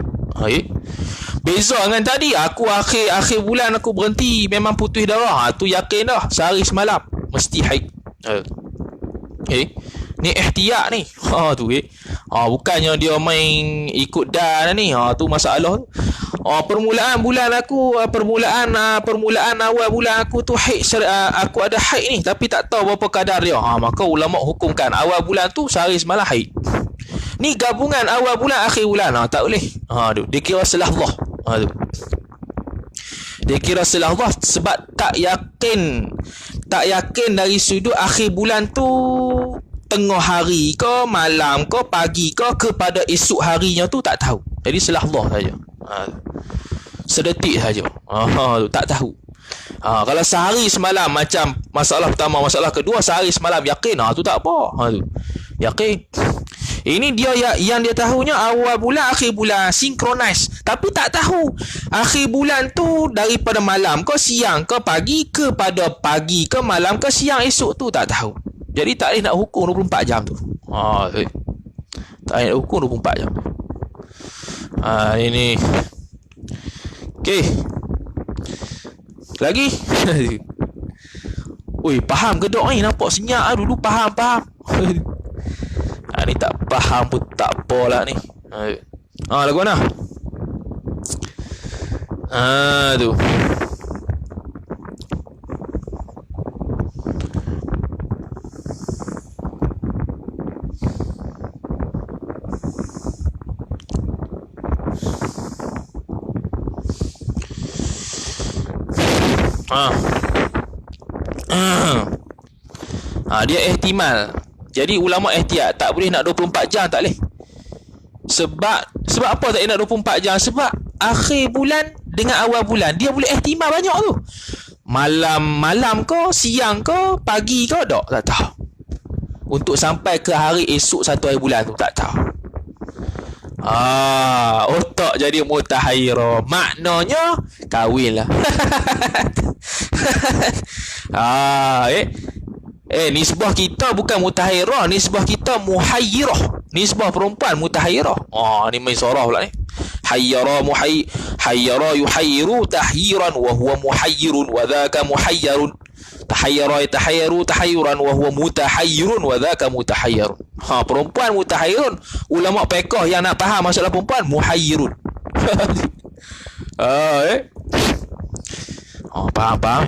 S1: Beza dengan tadi, aku akhir bulan aku berhenti memang putih darah. Tu yakin dah, sehari semalam mesti haid. Ni ihtiyat ni. Bukannya dia main ikut dan ni. Tu masalah tu. Permulaan awal bulan aku tu haid, aku ada haid ni tapi tak tahu berapa kadar dia. Maka ulama hukumkan awal bulan tu sehari semalam haid. Ni gabungan awal bulan akhir bulan. Tak boleh. Dia kira selahzah. Dia kira selahzah sebab tak yakin dari sudut akhir bulan tu tengah hari ke, malam ke, pagi ke, kepada esok harinya tu tak tahu. Jadi selahzah saja. Sedetik saja. Tak tahu. Kalau sehari semalam macam masalah pertama, masalah kedua sehari semalam yakin, tu tak apa. Yakin. Ini dia yang dia tahunya awal bulan akhir bulan synchronize, tapi tak tahu akhir bulan tu daripada malam ke siang ke pagi, kepada pagi ke malam ke siang esok tu tak tahu. Jadi tak boleh nak hukum 24 jam tu. Tak boleh nak hukum 24 jam tu. Ini. Okey. Lagi. Oi, faham ke dok ni? Nampak senyap dulu faham. Ni tak faham pun tak apalah ni. Lagu mana? Tu. Dia ihtimal. Jadi ulama ihtiyat, tak boleh nak 24 jam, tak boleh. Sebab apa tak boleh nak 24 jam? Sebab akhir bulan dengan awal bulan dia boleh ihtimal banyak tu. Malam ke, siang ke, pagi ke, tak tahu. Untuk sampai ke hari esok satu hari bulan tu tak tahu. Otak jadi mutahayyirah. Maknanya kahwin lah. Nisbah kita bukan mutahayyirah, nisbah kita muhayyirah. Nisbah perempuan mutahayyirah. Ni main sorah pula ni. Hayyara yuhayyiru tahyiran wa huwa muhayyirun wa dhaka muhayyirun. Tahayyara yatahayyaru tahayyuran wa huwa mutahayyirun wa dhaka mutahayyirun. Perempuan mutahayyirun. Ulama fiqh yang nak faham masalah perempuan muhayyirun. Faham.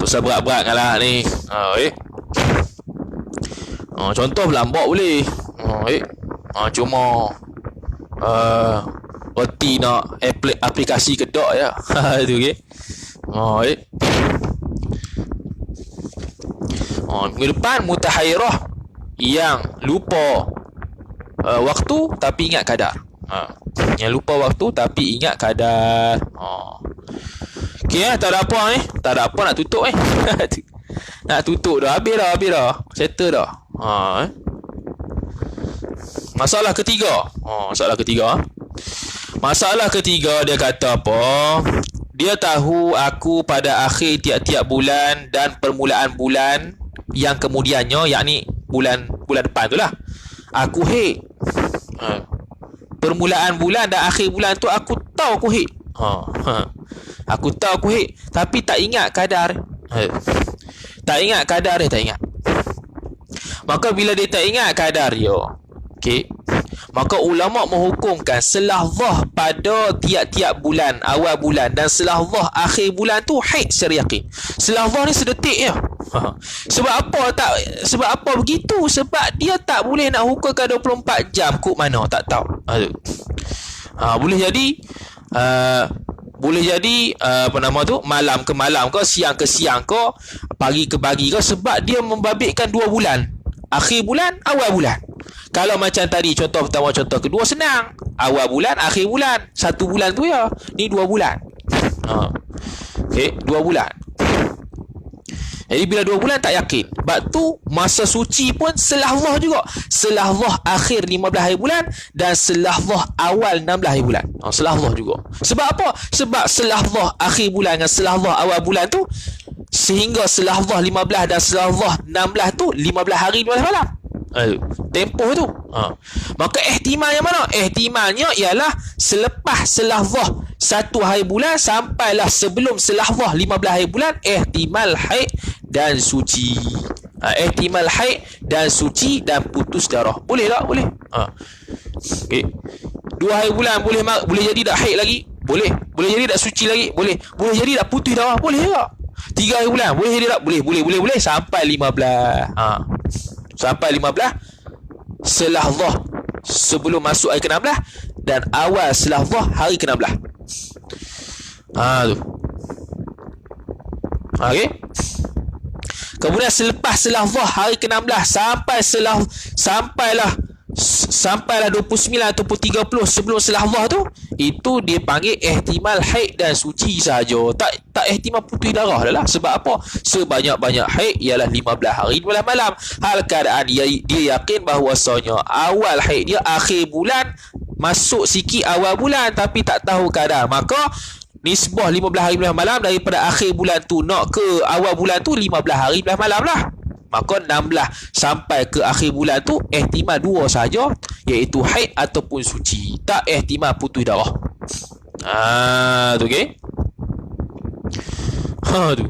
S1: Tu saya berat-berat lah ni. Contoh berlambak boleh. Cuma reti nak aplikasi kedok ya. Tu okey. Minggu depan mutahayyirah yang lupa waktu tapi ingat kadar. Yang lupa waktu tapi ingat kadar. Okey, tak ada apa ni. Tak ada apa nak tutup Nak tutup dah. Habis dah. Settle dah. Masalah ketiga. Masalah ketiga dia kata apa? Dia tahu aku pada akhir tiap-tiap bulan dan permulaan bulan yang kemudiannya, yakni bulan depan tu lah, aku haid. Permulaan bulan dan akhir bulan tu aku tahu aku haid. Aku tahu aku haid tapi tak ingat kadar. Tak ingat kadar dia, tak ingat. Maka bila dia tak ingat kadar dia, okey, maka ulama menghukumkan selahzah pada tiap-tiap bulan, awal bulan dan selahzah akhir bulan tu haid secara yakin. Selahzah ni sedetik je. Sebab apa begitu? Sebab dia tak boleh nak hukumkan 24 jam kok mana, tak tahu. Boleh jadi apa nama tu, malam ke malam ke, siang ke siang ke, pagi ke pagi ke, sebab dia membabitkan 2 bulan. Akhir bulan, awal bulan. Kalau macam tadi contoh pertama, contoh kedua senang. Awal bulan, akhir bulan. 1 bulan tu ya. Ni 2 bulan. Okey, 2 bulan. Jadi bila 2 bulan tak yakin. Sebab tu masa suci pun selahzah juga. Selahzah akhir 15 hari bulan dan selahzah awal 16 hari bulan. Selahzah juga. Sebab apa? Sebab selahzah akhir bulan dengan selahzah awal bulan tu, sehingga selahzah 15 dan selahzah 16 tu 15 hari 15 malam. Tempoh tu. Maka ihtimal yang mana? Ihtimalnya ialah selepas selahzah 1 hari bulan sampailah sebelum selahzah 15 hari bulan, ihtimal haid dan suci. Ihtimal haid dan suci dan putus darah. Boleh tak? Boleh. Okey. 2 hari bulan boleh jadi tak haid lagi? Boleh. Boleh jadi tak suci lagi? Boleh. Boleh jadi tak putus darah? Boleh tak? 3 hari bulan boleh jadi tak? Boleh sampai 15. Sampai 15 selahzah sebelum masuk hari ke-16 dan awal selahzah hari ke-16. Tu. Okey. Kemudian selepas selahzah hari ke-16 sampailah 29 ataupun 30 sebelum selahzah tu, itu dia panggil ihtimal haid dan suci saja. Tak ihtimal putih darah dah lah. Sebab apa? Sebanyak-banyak haid ialah 15 hari 15 malam. Hal keadaan dia yakin bahawasanya awal haid dia akhir bulan, masuk sikit awal bulan, tapi tak tahu kadar. Maka nisbah 15 hari 15 malam daripada akhir bulan tu nak ke awal bulan tu 15 hari 15 malam lah. Maka 16 sampai ke akhir bulan tu ihtimal 2 saja, iaitu haid ataupun suci. Tak ihtimal putus darah. Tu okey. Tu.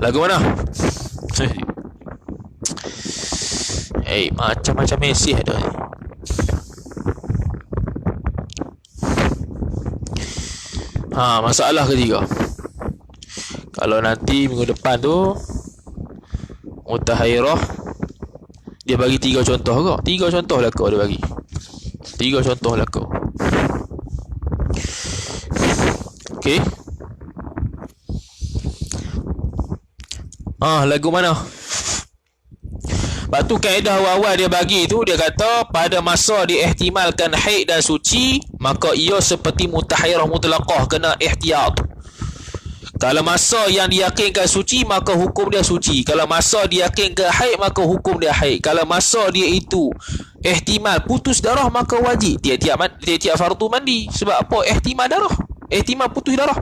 S1: Lagu mana? Macam-macam mesej ada ni. Masalah ketiga. Kalau nanti minggu depan tu Mutahairah, dia bagi 3 contoh ke? 3 contoh lah kau dia bagi. 3 contoh lah kau. Okey. Lagu mana? Lepas tu kaedah awal-awal dia bagi tu, dia kata pada masa diihtimalkan haid dan suci, maka ia seperti mutahairah mutlaqah, kena ihtiyat. Kalau masa yang diyakinkan suci, maka hukum dia suci. Kalau masa diyakinkan haid, maka hukum dia haid. Kalau masa dia itu ihtimal putus darah, maka wajib tiap-tiap fardu mandi. Sebab apa? Ihtimal darah, ihtimal putus darah.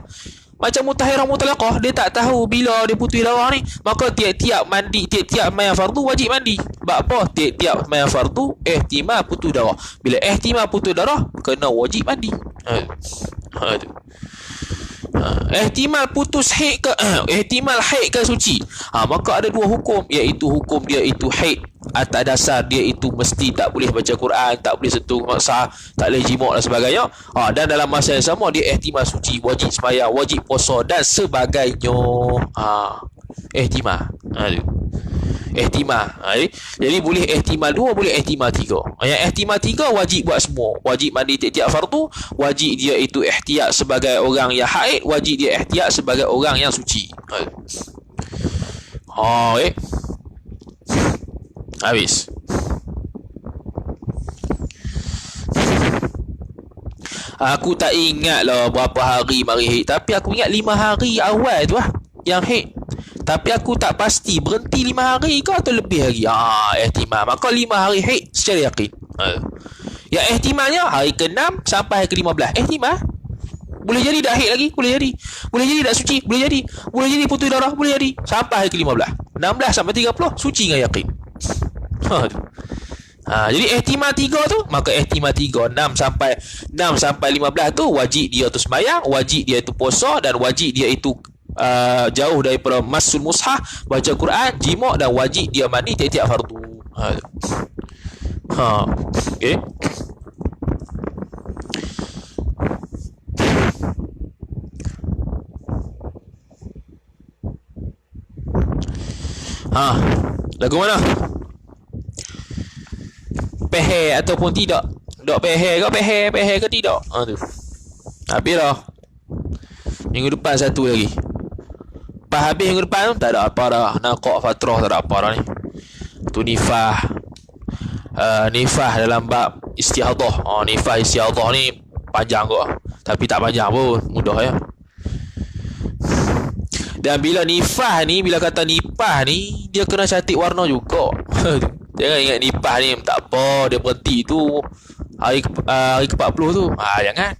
S1: Macam mutahairah mutlaqah, dia tak tahu bila dia putus darah ni, maka tiap-tiap mandi, tiap-tiap mayang fardu wajib mandi. Sebab apa? Tiap-tiap mayang fardu ihtimal putus darah. Bila ihtimal putus darah, kena wajib mandi. Ihtimal putus haid ke ihtimal haid ke suci, maka ada 2 hukum, iaitu hukum dia itu haid atas dasar dia itu mesti tak boleh baca Quran, tak boleh sentuh maksa, tak boleh jima' dan sebagainya. Dan dalam masa yang sama dia ihtimal suci, wajib sembahyang, wajib puasa dan sebagainya. Ihtimal. Ihtimal. Jadi boleh ihtimal 2, boleh ihtimal 3. Yang ihtimal 3 wajib buat semua. Wajib mandi tiap-tiap fardu, wajib dia itu ihtiyat sebagai orang yang haid, wajib dia ihtiyat sebagai orang yang suci. Habis. Aku tak ingat lah berapa hari mari haid, tapi aku ingat 5 hari awal tu lah yang haid. Tapi aku tak pasti berhenti 5 hari ke atau lebih lagi. Ihtimal. Maka 5 hari haid secara yakin. Ya ihtimalnya hari ke-6 sampai hari ke-15. Ihtimal. Boleh jadi dah haid lagi, boleh jadi. Boleh jadi dah suci, boleh jadi. Boleh jadi putus darah, boleh jadi. Sampai hari ke-15. 16 sampai 30 suci dengan yakin. Jadi ihtimal 3 tu, maka ihtimal 3 6 sampai 15 tu wajib dia tu sembahyang, wajib dia itu puasa, dan wajib dia itu jauh daripada masul mushaf, baca Quran, jima', dan wajib dia mandi tiap-tiap fardu. Okey. Lagu mana? Peher ataupun tidak? Dok peher ke tidak? Tu. Habis dah. Minggu depan satu lagi. Pas habis minggu depan tu tak ada apa dah. Naqaq fatrah tak ada apa dah ni. Tu nifah. Nifah dalam bab istihadah. Nifah istihadah ni panjang kok. Tapi tak panjang pun, mudah ya. Dan bila nifah ni, bila kata nifah ni, dia kena cantik warna juga. Jangan ingat nifah ni tak apa, dia berhenti tu hari ke-40 tu. Jangan.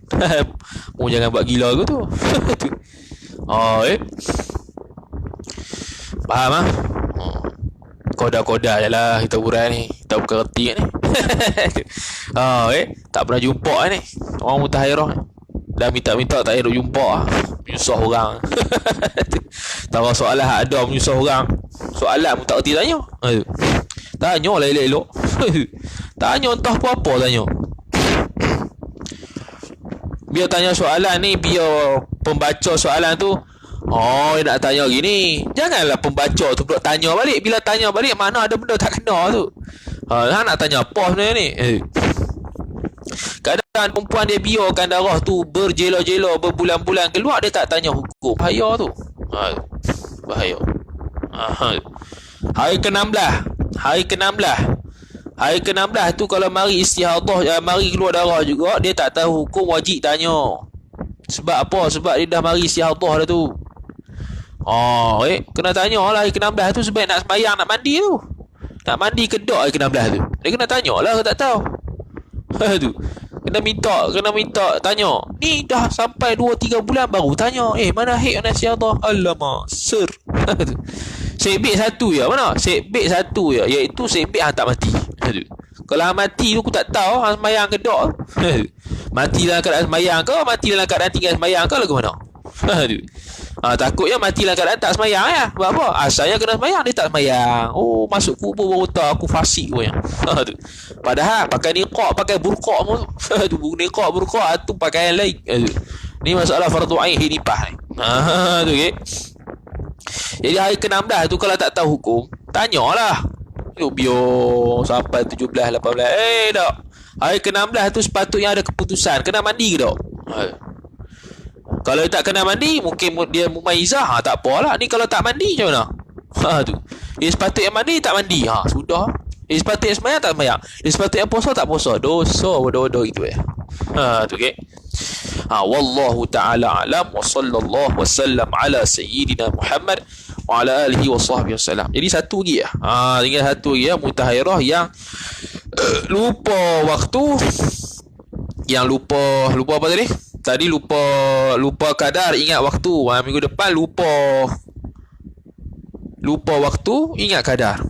S1: Jangan buat gila ke tu. Faham ah? Koda-koda je lah kita urai ni. Kita bukan reti ni. Tak pernah jumpa ni orang mutahairah ni. Dah minta-minta tak duk jumpa. Menyusah orang. Tahu soalan ada menyusah orang. Soalan pun tak erti tanya. Tanya lah elok-elok. Tanya entah apa-apa tanya. Biar tanya soalan ni, biar pembaca soalan tu dia nak tanya gini. Janganlah pembaca tu pula tanya balik. Bila tanya balik, mana ada benda tak kena tu. Nak tanya apa sebenarnya ni? Kadang perempuan dia biarkan darah tu berjela-jela berbulan-bulan keluar, dia tak tanya hukum. Bahaya tu. Bahaya. Hari ke-16 tu kalau mari istihadah, mari keluar darah juga, dia tak tahu hukum, wajib tanya. Sebab apa? Sebab dia dah mari istihadah dah tu. Kena tanya lah hari ke-16 tu sebab nak sembahyang, nak mandi tu. Nak mandi ke tak hari ke-16 tu? Dia kena tanya lah, tak tahu. Tu. Kena minta tanya. Ni dah sampai 2-3 bulan baru tanya. Mana haid mana istihadah? Alamak, sir. Sebik satu ya, mana? Sebik satu ya, iaitu sebik tak mati. Kalau mati tu aku tak tahu sembahyang ke tak. Mati dalam keadaan sembahyang ke, mati dalam keadaan tinggal sembahyang ke, lagu mana? Takutnya mati dalam keadaan tak sembahyang ya. Sebab apa? Asalnya kena sembahyang, dia tak sembahyang. Masuk kubur baru tahu aku fasik pun ya. Padahal pakai niqab, pakai burqa pun. Niqab, burqa tu pakaian lain. Ni masalah fardu ain nipah ni. Tu okey. Jadi hari ke-16 tu kalau tak tahu hukum, tanyalah. Biar sampai 17, 18. Tak. Hari ke-16 tu sepatutnya ada keputusan kena mandi ke tak? Kalau tak kena mandi, mungkin dia mumaizah. Tak apalah. Ni kalau tak mandi macam mana? Tu. Dia sepatutnya mandi, tak mandi. Sudah. Dia sepatutnya sembahyang, tak sembahyang. Dia sepatutnya puasa, tak puasa. Dosa bodoh-bodoh itu ya. Tu okey. Wallahu ta'ala alam wa sallallahu wasallam ala sayyidina Muhammad wa ala alihi wa sahbihi wasallam. Jadi satu lagi ya. Tinggal satu lagi ya, mutahairah yang lupa waktu, yang lupa apa tadi? Tadi lupa kadar, ingat waktu. Minggu depan lupa waktu, ingat kadar.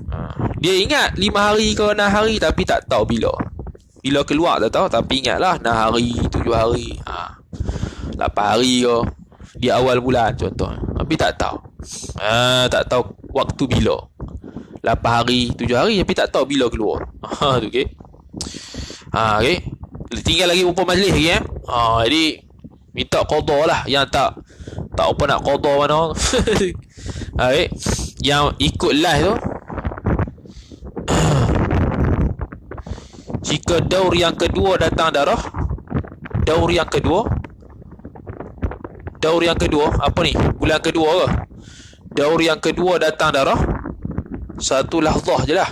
S1: Dia ingat 5 hari ke 6 hari tapi tak tahu bila. Bila keluar tak tahu, tapi ingatlah 6 hari, 7 hari, 8 hari ke di awal bulan contoh. Tapi tak tahu. Tak tahu waktu bila. 8 hari, 7 hari tapi tak tahu bila keluar. Tu okey. Okey. Tinggal lagi beberapa majlis lagi ya. Jadi minta qada lah yang tak apa nak qada mana. Okey. Yang ikut live tu, jika daur yang kedua datang darah, daur yang kedua apa ni? Bulan kedua ke? Daur yang kedua datang darah, satu lahzah je lah.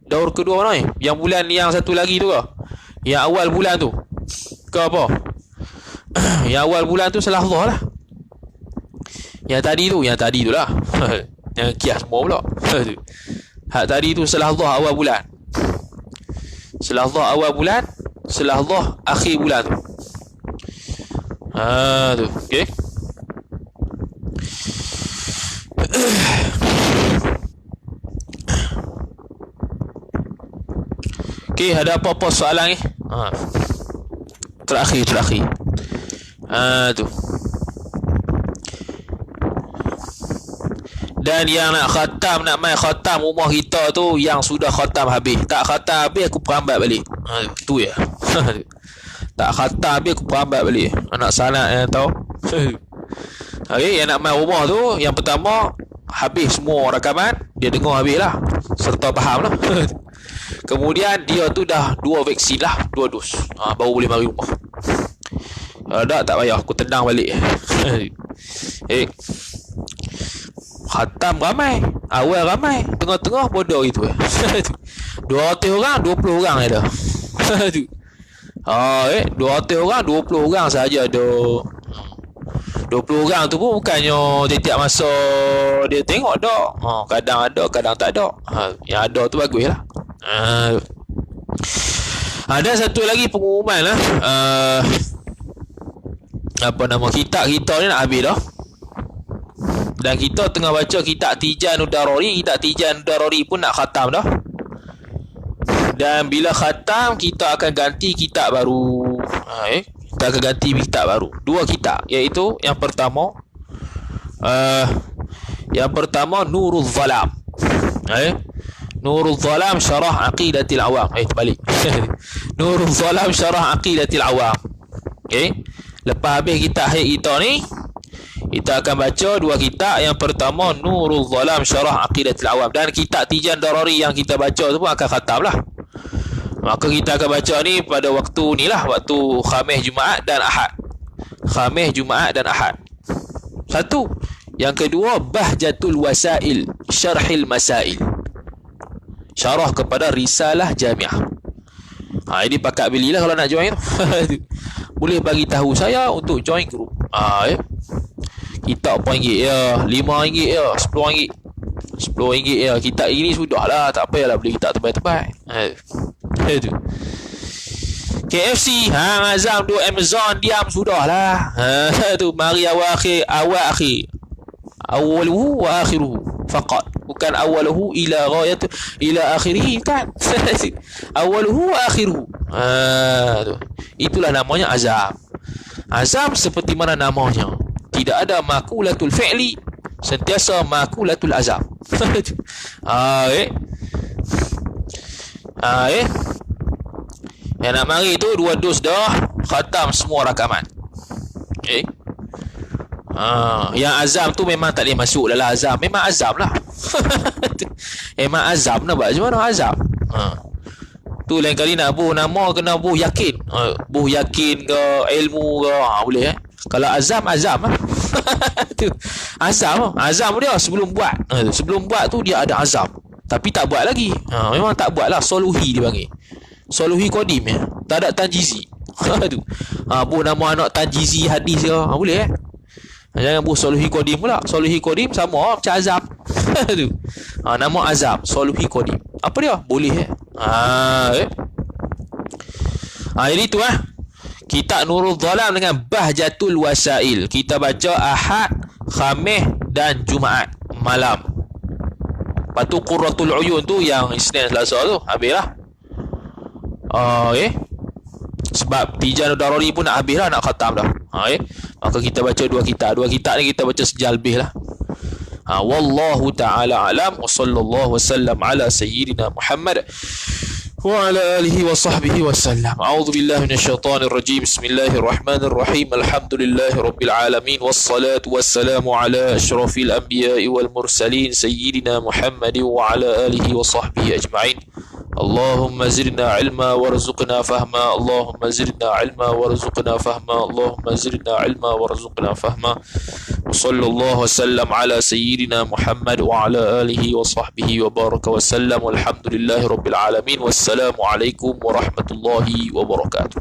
S1: Daur kedua mana ni? Yang bulan yang satu lagi tu ke? Yang awal bulan tu ke apa? Yang awal bulan tu selahzah lah. Yang tadi tu lah. Yang kias semua pula. Hak tadi tu selahzah awal bulan. Selahzah awal bulan, selahzah akhir bulan tu. Tu okey. Okey, ada apa-apa soalan ni? Terakhir. Tu. Dan yang nak main khatam rumah kita tu yang sudah khatam habis. Tak khatam habis aku perambat balik. Tu ya. Tak khatam habis aku perambat balik. Anak sanad yang tahu. Okey, yang nak main rumah tu yang pertama habis semua rakaman, dia dengar habis lah serta faham lah. Kemudian dia tu dah 2 vaksin lah, 2 dos. Baru boleh mari rumah. Kalau tak payah aku tendang balik. Khatam ramai, awal ramai, tengah-tengah bodoh gitu. 200 orang, 20 orang ada. 200 orang, 20 orang saja ada. 20 orang tu pun bukannya tiap masa dia tengok dak. Kadang ada, kadang tak ada. Yang ada tu baguslah. Ada satu lagi pengumuman lah. Apa nama kitab kita ni nak habis dah. Dan kita tengah baca kitab Tijanud Darari. Kitab Tijanud Darari pun nak khatam dah. Dan bila khatam kita akan ganti kitab baru. Kita akan ganti kitab baru. 2 kitab, iaitu yang pertama Nurul Zalam. Nurul Zalam Syarah Aqidatil Awam. Terbalik. Nurul Zalam Syarah Aqidatil Awam. Lepas habis kitab kita ni, kita akan baca 2 kitab. Yang pertama Nurul Zalam Syarah Aqidatil Awam. Dan kitab Tijan Darari yang kita baca tu pun akan khatam lah. Maka kita akan baca ni pada waktu ni lah, waktu Khamis, Jumaat dan Ahad. Khamis, Jumaat dan Ahad. Satu. Yang kedua Bahjatul Wasail Syarhil Masail, syarah kepada Risalah Jamiah. Ini pakat belilah kalau nak join. Boleh bagi tahu saya untuk join group. Kitab RM4 ya, RM5 ya, RM10. RM10 ya. Kitab ini sudahlah, tak payahlah beli kitab tebal-tebal. Itu. KFC, Azam duk Amazon, diam sudahlah. Tu mari awal akhir. Awaluhu wa akhiruhu faqat. Bukan awaluhu ila ghayat ila akhirih kan. Awaluhu wa akhiruhu. Tu. Itulah namanya azam. Azam seperti mana namanya. Tidak ada makulatul fi'li, sentiasa makulatul azam. Yang nak mari tu 2 dos dah khatam semua rakaman. Yang azam tu memang tak boleh masuk dalam azam. Memang azam lah. Memang azam nak buat macam mana azam. Tu lain kali nak buh nama kena buh yakin. Buh yakin ke ilmu ke boleh Kalau azam lah. Tu azam dia sebelum buat. Sebelum buat tu dia ada azam, tapi tak buat lagi. Memang tak buat lah. Soluhi dia panggil. Soluhi Qadim ya. Tak ada tanjizi. Tu. Buh nama anak tanjizi hadis ke boleh Jangan buh Soluhi Qadim pula. Soluhi Qadim sama macam azam. Tu. Nama azam Soluhi Qadim. Apa dia? Boleh jadi tu Kitab Nurul Zalam dengan Bahjatul Wasail kita baca Ahad, Khamis dan Jumaat malam. Lepas tu Qurratul Uyun tu yang Isnin, Selasa tu habislah. Sebab Tijanud Darari pun nak habis lah, nak khatam dah. Maka kita baca 2 kitab. 2 kitab ni kita baca sejam lebih lah. Wallahu ta'ala alam. Wa sallallahu wasallam ala sayyidina Muhammad wa ala alihi wa sahbihi wasallam. A'udzu billahi minasyaitonir rajim. Bismillahirrahmanirrahim. Alhamdulillahi rabbil alamin wassalatu wassalamu ala asyrafil anbiya'i wal mursalin sayyidina Muhammad wa ala alihi wa sahbihi ajma'in. Allahumma zidna ilma warzuqna fahma. Allahumma zidna ilma warzuqna fahma. Allahumma zidna ilma warzuqna fahma. Sallallahu wasallam ala sayyidina Muhammad wa ala alihi wa sahbihi wa baraka wasallam. Walhamdulillahi rabbil alamin. Wassalamu alaikum warahmatullahi wabarakatuh.